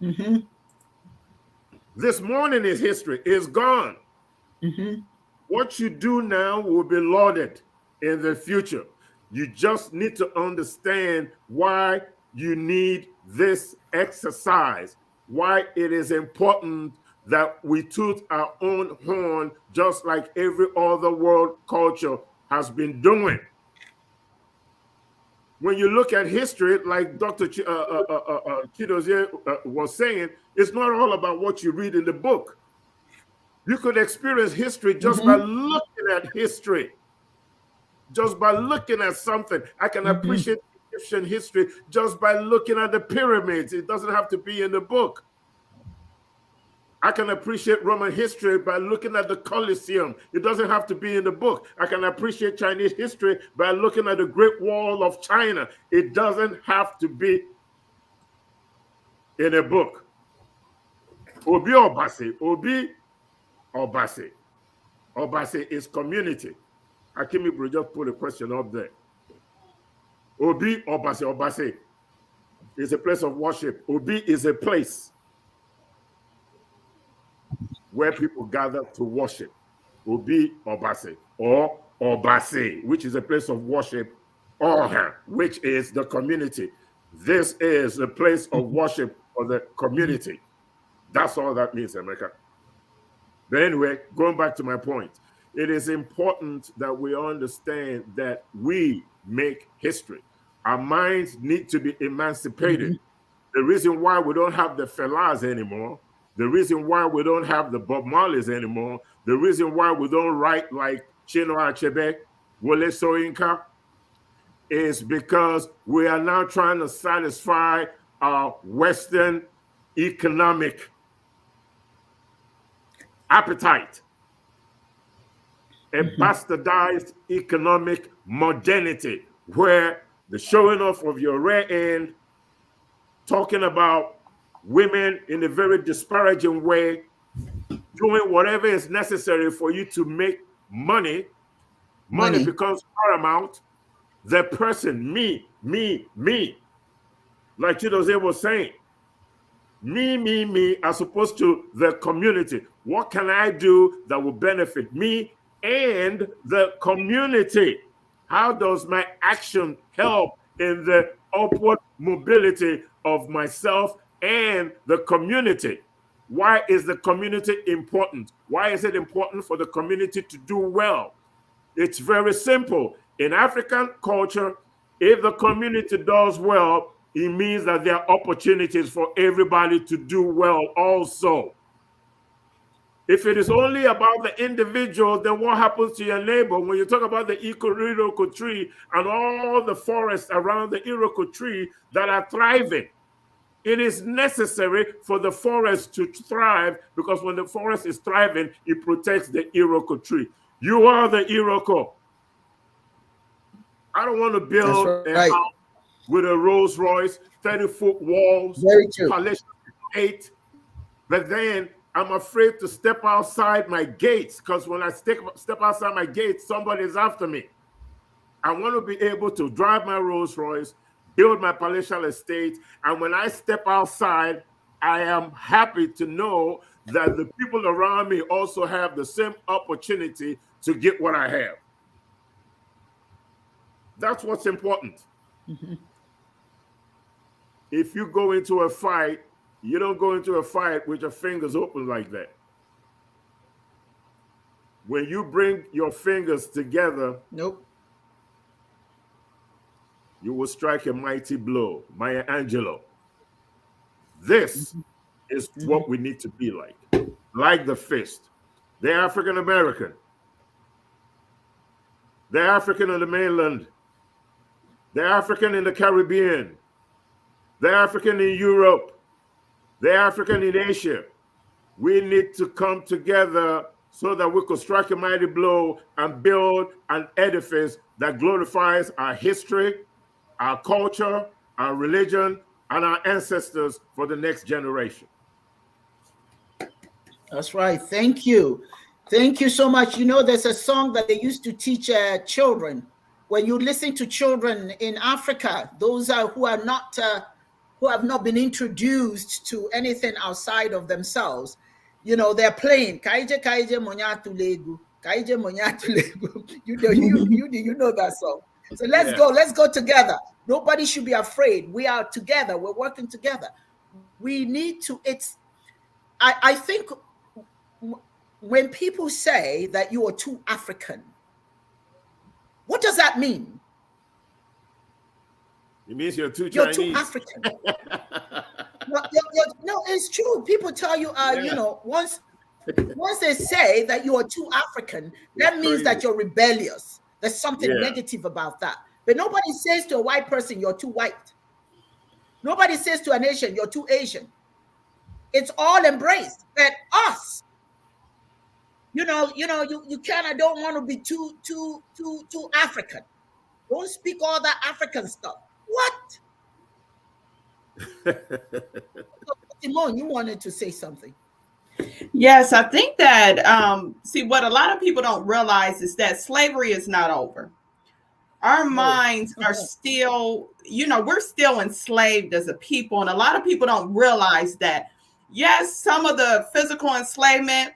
Mm-hmm. This morning is history. It's gone. Mm-hmm. What you do now will be lauded in the future. You just need to understand why you need this exercise, why it is important that we toot our own horn just like every other world culture has been doing. When you look at history, like Dr. Chiedozie was saying, it's not all about what you read in the book. You could experience history just by looking at history. just by looking at something. I can appreciate Egyptian history just by looking at the pyramids. It doesn't have to be in the book. I can appreciate Roman history by looking at the Colosseum. It doesn't have to be in the book. I can appreciate Chinese history by looking at the Great Wall of China. It doesn't have to be in a book. Obi Obasi. Obi Obasi. Obasi is community. Akimi Bro just put a question up there. Obi Obasi. Obasi is a place of worship. Obi is a place where people gather to worship. Obi Obasi or Obasi, which is a place of worship. Oha, which is the community. This is the place of worship for the community. That's all that means, America. But anyway, going back to my point, it is important that we understand that we make history. Our minds need to be emancipated. The reason why we don't have the Fellas anymore, the reason why we don't have the Bob Marleys anymore, the reason why we don't write like Chinua Achebe, Wole Soyinka, is because we are now trying to satisfy our Western economic appetite, a bastardized economic modernity, where the showing off of your rear end, talking about women in a very disparaging way, doing whatever is necessary for you to make money. Money becomes paramount. The person, me, like Chiedozie was saying, me, as opposed to the community. What can I do that will benefit me and the community? How does my action help in the upward mobility of myself and the community? Why is the community important? Why is it important for the community to do well? It's very simple. In African culture, if the community does well, it means that there are opportunities for everybody to do well also. If it is only about the individual, then what happens to your neighbor? When you talk about the Iroko tree and all the forests around the Iroko tree that are thriving, it is necessary for the forest to thrive, because when the forest is thriving, it protects the Iroko tree. You are the Iroko. I don't want to build a house with a Rolls Royce, 30-foot walls, palatial 8, but then I'm afraid to step outside my gates, because when I step outside my gates, somebody is after me. I want to be able to drive my Rolls Royce, build my palatial estate, and when I step outside, I am happy to know that the people around me also have the same opportunity to get what I have. That's what's important. If you go into a fight, you don't go into a fight with your fingers open like that. When you bring your fingers together, you will strike a mighty blow. Maya Angelou. This is what we need to be like the fist. They're African American. They're African on the mainland. They're African in the Caribbean. They're African in Europe. They're African in Asia. We need to come together so that we could strike a mighty blow and build an edifice that glorifies our history, our culture, our religion, and our ancestors for the next generation. That's right. Thank you. Thank you so much. You know, there's a song that they used to teach children. When you listen to children in Africa, those who have not been introduced to anything outside of themselves, you know, they're playing Kaije Kaije Monyatu Legu, Kaije Monyatu Legu. You know that song. So let's go together. Nobody should be afraid. We are together. We're working together. We need to. I think when people say that you are too African, what does that mean? It means you're too Chinese. You're too African. No, it's true. People tell you, you know, once they say that you are too African, that means that you're rebellious, There's something negative about that. But nobody says to a white person, you're too white. Nobody says to a nation, you're too Asian. It's all embraced. But us, you kind of don't want to be too African. Don't speak all that African stuff. What? Simone, you wanted to say something. Yes, I think that, see, what a lot of people don't realize is that slavery is not over. Our minds are still, we're still enslaved as a people. And a lot of people don't realize that. Yes, some of the physical enslavement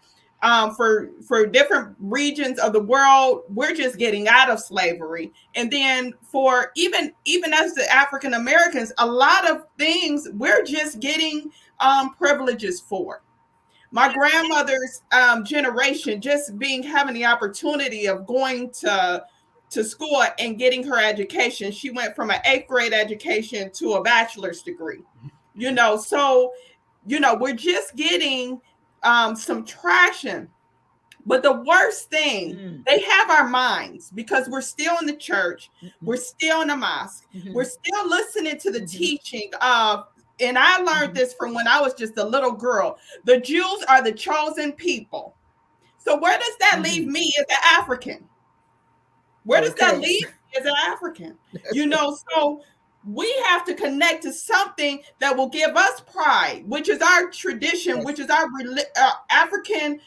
for different regions of the world, we're just getting out of slavery. And then for even as the African Americans, a lot of things we're just getting privileges for. My grandmother's generation, just having the opportunity of going to school and getting her education. She went from an 8th grade education to a bachelor's degree. So we're just getting some traction. But the worst thing, they have our minds because we're still in the church, we're still in the mosque, we're still listening to the teaching of. And I learned this from when I was just a little girl. The Jews are the chosen people. So where does that leave me as an African? Where does that leave me as an African? So we have to connect to something that will give us pride, which is our tradition, which is our African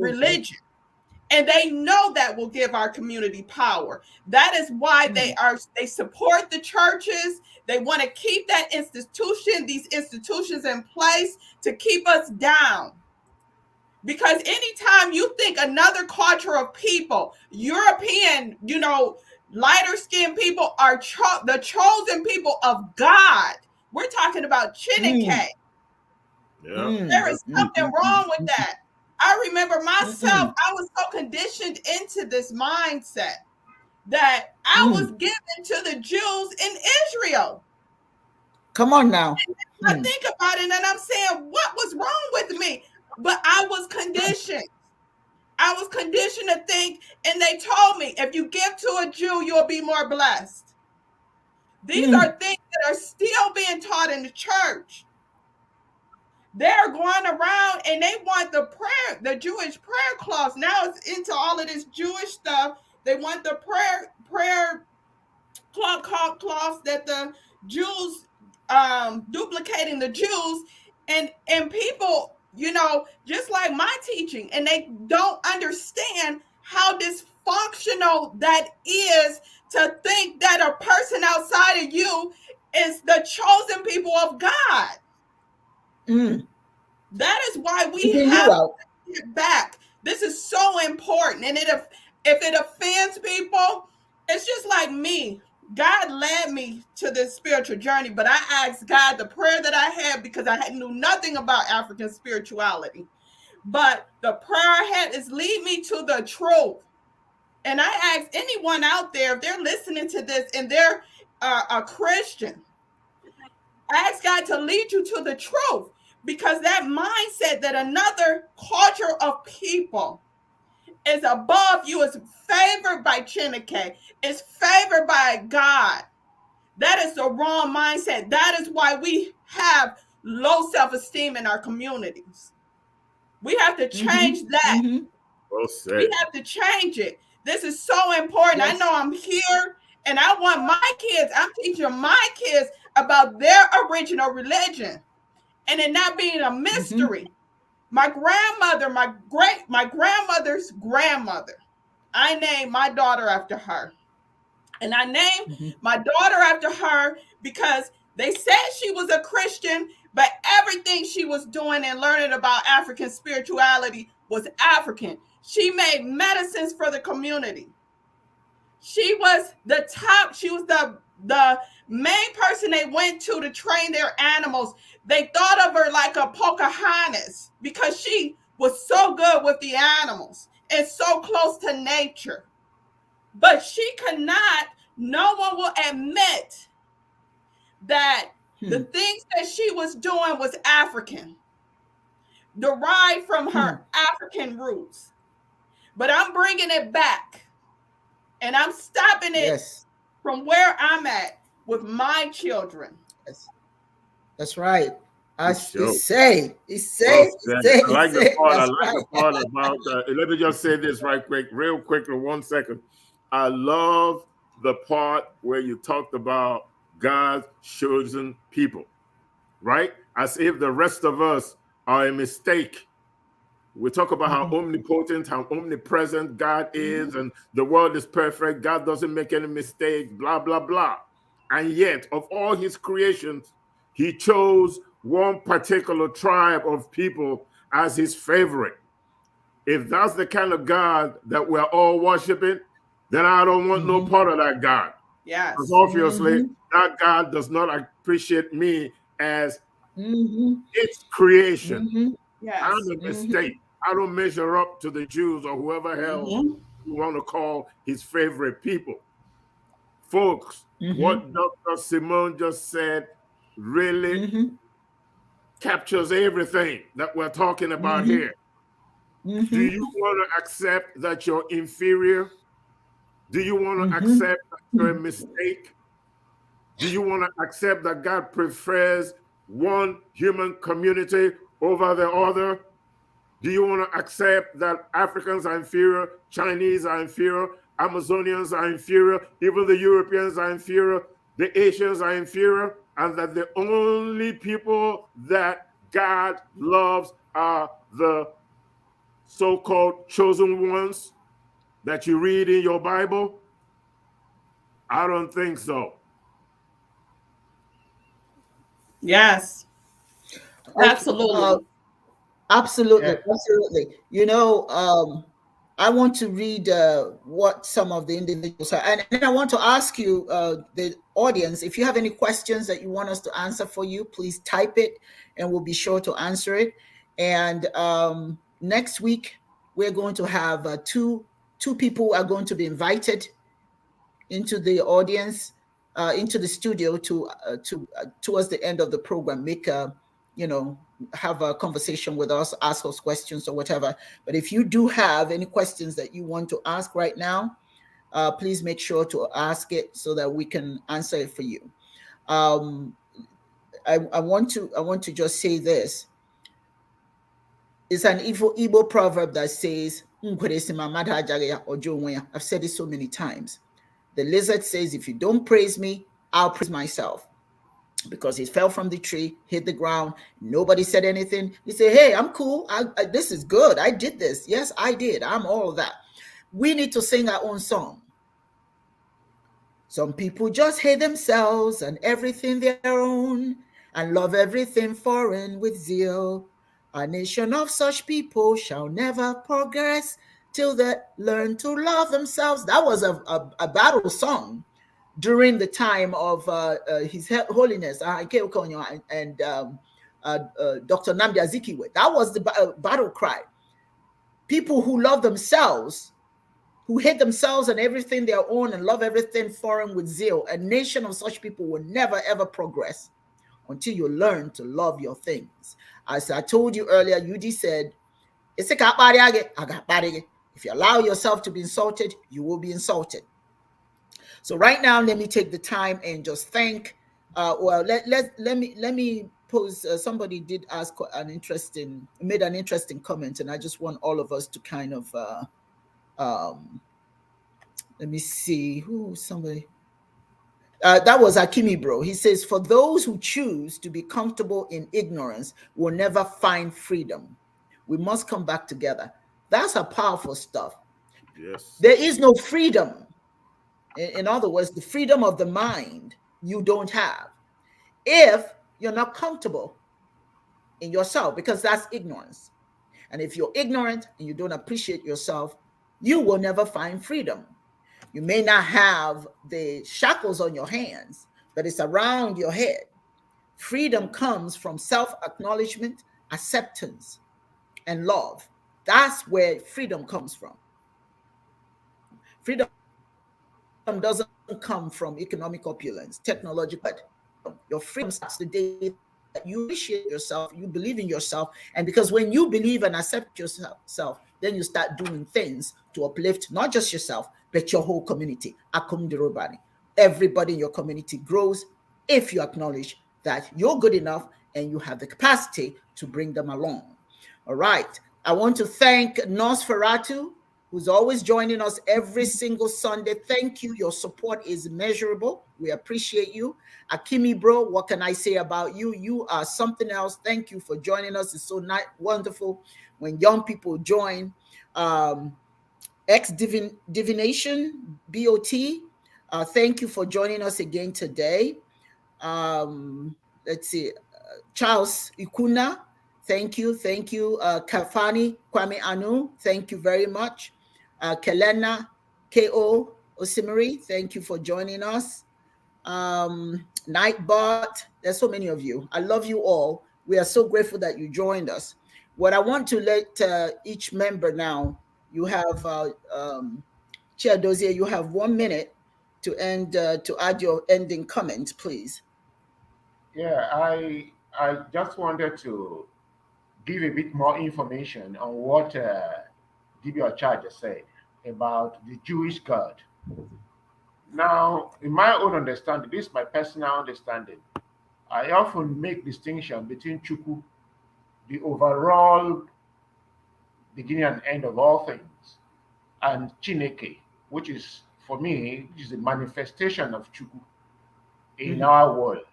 religion. And they know that will give our community power. That is why they support the churches. They want to keep these institutions in place to keep us down. Because anytime you think another culture of people, European, lighter skinned people are the chosen people of God. We're talking about Chineke. There is something wrong with that. I remember myself, I was so conditioned into this mindset that I was given to the Jews in Israel. Come on now. I think about it and I'm saying, what was wrong with me? But I was conditioned. I was conditioned to think, and they told me, if you give to a Jew, you'll be more blessed. These are things that are still being taught in the church. They're going around and they want the Jewish prayer cloths. Now it's into all of this Jewish stuff. They want the prayer cloths that the Jews, duplicating the Jews, and people, just like my teaching, and they don't understand how dysfunctional that is to think that a person outside of you is the chosen people of God. That is why we have to get back. This is so important. And if it offends people, it's just like me. God led me to this spiritual journey, but I asked God the prayer that I had because I knew nothing about African spirituality. But the prayer I had is lead me to the truth. And I ask anyone out there, if they're listening to this and they're a Christian, ask God to lead you to the truth, because that mindset that another culture of people is above you, is favored by Chineke, is favored by God. That is the wrong mindset. That is why we have low self-esteem in our communities. We have to change that. Well said. We have to change it. This is so important. Yes. I know I'm here and I want my kids, I'm teaching my kids about their original religion and it not being a mystery. My grandmother, my grandmother's grandmother, I named my daughter after her. And I named my daughter after her because they said she was a Christian, but everything she was doing and learning about African spirituality was African. She made medicines for the community. She was the top, she was the main person they went to train their animals. They thought of her like a Pocahontas because she was so good with the animals and so close to nature. But she could not, no one will admit that the things that she was doing was African, derived from her African roots. but I'm bringing it back, and I'm stopping it Yes. from where I'm at with my children. Yes. That's right. I Show. say, Well said. I like the part. I that's like the right. part about. Let me just say this real quick, in 1 second. I love the part where you talked about God's chosen people, right? As if the rest of us are a mistake. We talk about how omnipotent, how omnipresent God is, and the world is perfect. God doesn't make any mistakes, blah, blah, blah. And yet, of all his creations, he chose one particular tribe of people as his favorite. If that's the kind of God that we're all worshiping, then I don't want no part of that God. Yes. Because obviously, that God does not appreciate me as its creation. Yes. I'm a mistake. I don't measure up to the Jews or whoever else you want to call his favorite people. Folks, what Dr. Simone just said really captures everything that we're talking about here. Do you want to accept that you're inferior? Do you want to accept that you're a mistake? Do you want to accept that God prefers one human community over the other? Do you want to accept that Africans are inferior, Chinese are inferior, Amazonians are inferior, even the Europeans are inferior, the Asians are inferior, and that the only people that God loves are the so-called chosen ones that you read in your Bible? I don't think so. Yes. Absolutely. Absolutely, Yeah. absolutely. You know, I want to read what some of the individuals are, and then I want to ask you, the audience, if you have any questions that you want us to answer for you, please type it, and we'll be sure to answer it. And next week we're going to have two people are going to be invited into the audience, into the studio to towards the end of the program, make a, you know, have a conversation with us, ask us questions or whatever. But if you do have any questions that you want to ask right now, please make sure to ask it so that we can answer it for you. I want to just say this. It's an Igbo proverb that says, I've said it so many times. The lizard says, if you don't praise me, I'll praise myself. Because he fell from the tree, hit the ground, nobody said anything. He said, hey, I'm cool. This is good. I did this. Yes, I did. I'm all of that. We need to sing our own song. Some people just hate themselves and everything their own, and love everything foreign with zeal. A nation of such people shall never progress till they learn to love themselves. That was a battle song during the time of His Holiness Ike Okonyo and Dr. Nnamdi Azikiwe. That was the battle cry. People who love themselves, who hate themselves and everything they own and love everything foreign with zeal. A nation of such people will never ever progress until you learn to love your things. As I told you earlier, UD said, if you allow yourself to be insulted, you will be insulted. So right now, let me take the time and just thank. Let me pose. Somebody did ask made an interesting comment, and I just want all of us to kind of. Let me see who somebody. That was Akimi Bro. He says, for those who choose to be comfortable in ignorance will never find freedom. We must come back together. That's a powerful stuff. Yes. There is no freedom. In other words, the freedom of the mind you don't have if you're not comfortable in yourself, because that's ignorance. And if you're ignorant and you don't appreciate yourself, you will never find freedom. You may not have the shackles on your hands, but it's around your head. Freedom comes from self-acknowledgement, acceptance, and love. That's where freedom comes from. Freedom doesn't come from economic opulence, technological. Your freedom starts the day that you appreciate yourself, you believe in yourself. And because when you believe and accept yourself, then you start doing things to uplift not just yourself, but your whole community. Everybody in your community grows if you acknowledge that you're good enough and you have the capacity to bring them along. All right. I want to thank Nosferatu, who's always joining us every single Sunday. Thank you. Your support is immeasurable. We appreciate you. Akimi, bro, what can I say about you? You are something else. Thank you for joining us. It's so wonderful when young people join. Divination, BOT. Thank you for joining us again today. Let's see. Charles Ikuna, thank you. Kafani Kwame Anu, thank you very much. Kelena Ko Osimiri, thank you for joining us. Nightbot, there's so many of you. I love you all. We are so grateful that you joined us. What I want to let each member now, you have Chiedozie, you have 1 minute to end to add your ending comments, please. Yeah, I just wanted to give a bit more information on what Dibia Ochuaja said about the Jewish God. Now, in my own understanding, this is my personal understanding, I often make distinction between Chukwu, the overall beginning and end of all things, and Chineke, which is, for me, is a manifestation of Chukwu in our world,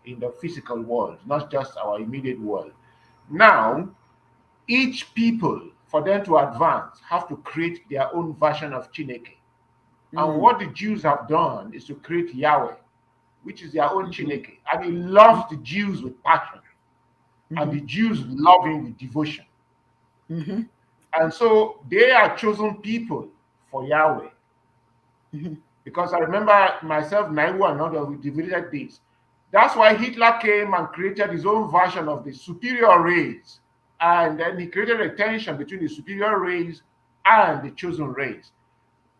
in the physical world, not just our immediate world. Now, each people, for them to advance, have to create their own version of Chineke. And what the Jews have done is to create Yahweh, which is their own Chineke. And he loves the Jews with passion. And the Jews love him with devotion. And so they are chosen people for Yahweh. Because I remember myself, Naiwu, and others, we divided this. That's why Hitler came and created his own version of the superior race. And then he created a tension between the superior race and the chosen race.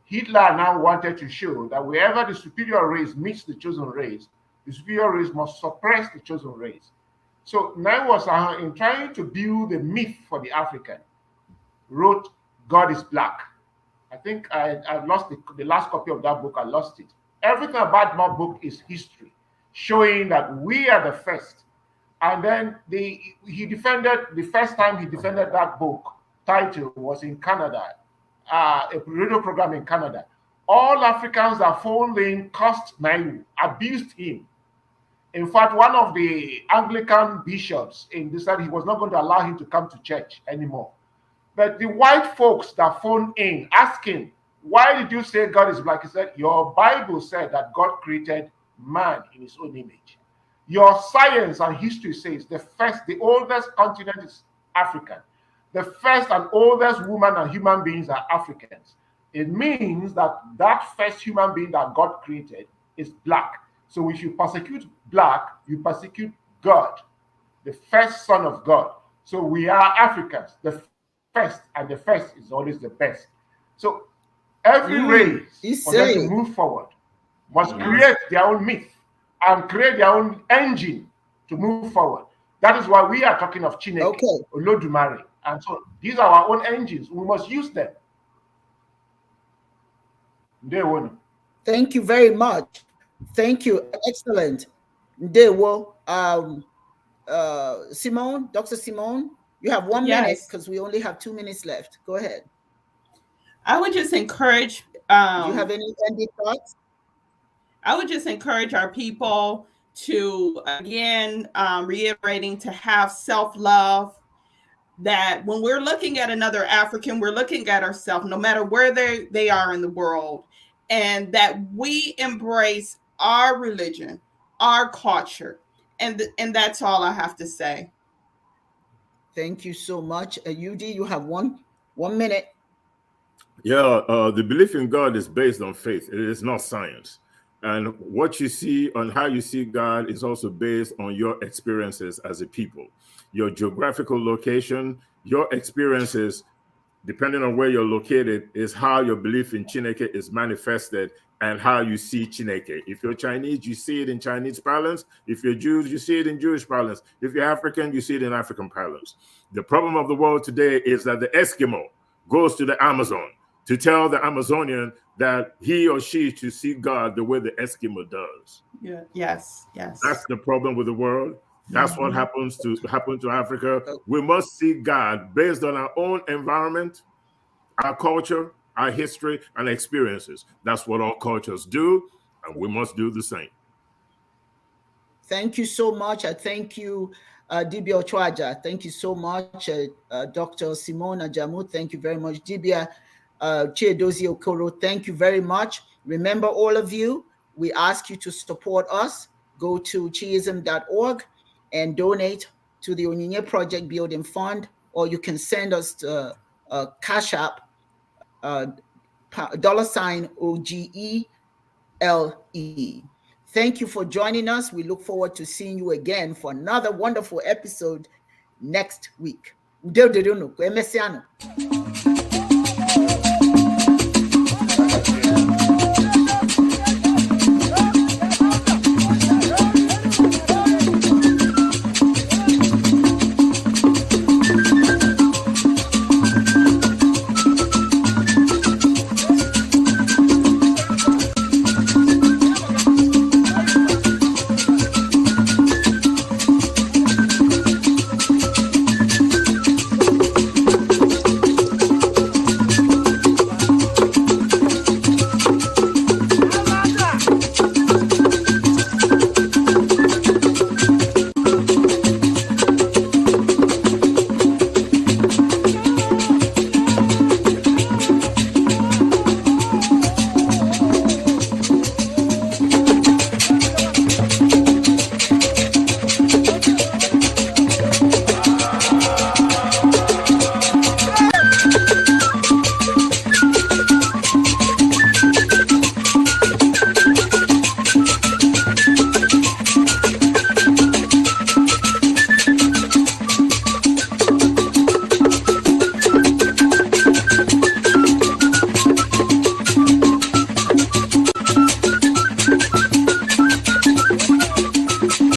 Hitler now wanted to show that wherever the superior race meets the chosen race, the superior race must suppress the chosen race. So Naiwu was in trying to build a myth for the African, wrote God is Black. I think I lost the last copy of that book. I lost it. Everything about my book is history, showing that we are the first. And then he defended, the first time he defended that book title was in Canada, a radio program in Canada. All Africans that phoned in cursed Naiwu, abused him. In fact, one of the Anglican bishops decided he was not going to allow him to come to church anymore. But the white folks that phoned in asking, why did you say God is black? He said, your Bible said that God created man in his own image. Your science and history says the oldest continent is African. The first and oldest woman and human beings are Africans. It means that that first human being that God created is black. So if you persecute black, you persecute God, the first son of God. So we are Africans, the first, and the first is always the best. So every race, for them to move forward, must create their own myth and create their own engine to move forward. That is why we are talking of Chineke, Olodumare. And so these are our own engines. We must use them. Thank you very much. Thank you. Excellent. Ndewo. Simone, Dr. Simone, you have 1 minute because we only have 2 minutes left. Go ahead. I would just encourage. Do you have any ending thoughts? I would just encourage our people to, again, reiterating to have self-love, that when we're looking at another African, we're looking at ourselves, no matter where they are in the world, and that we embrace our religion, our culture. And that's all I have to say. Thank you so much. UD, you have 1 minute. Yeah, the belief in God is based on faith. It is not science. And what you see and how you see God is also based on your experiences as a people, your geographical location, your experiences depending on where you're located, is how your belief in Chineke is manifested and how you see Chineke. If you're Chinese, you see it in Chinese parlance. If you're Jews, you see it in Jewish parlance. If you're African, you see it in African parlance. The problem of the world today is that the Eskimo goes to the Amazon to tell the Amazonian that he or she should see God the way the Eskimo does. Yeah. Yes. That's the problem with the world. That's what happen to Africa. We must see God based on our own environment, our culture, our history, and experiences. That's what all cultures do, and we must do the same. Thank you so much. I thank you, Dibia Ochuaja. Thank you so much, Dr. Simone Ajamu. Thank you very much, Dibia Chiedozie Okoro. Thank you very much. Remember, all of you, we ask you to support us. Go to chiism.org and donate to the Onyinye Project Building Fund, or you can send us to Cash App, $OGELE. Thank you for joining us. We look forward to seeing you again for another wonderful episode next week.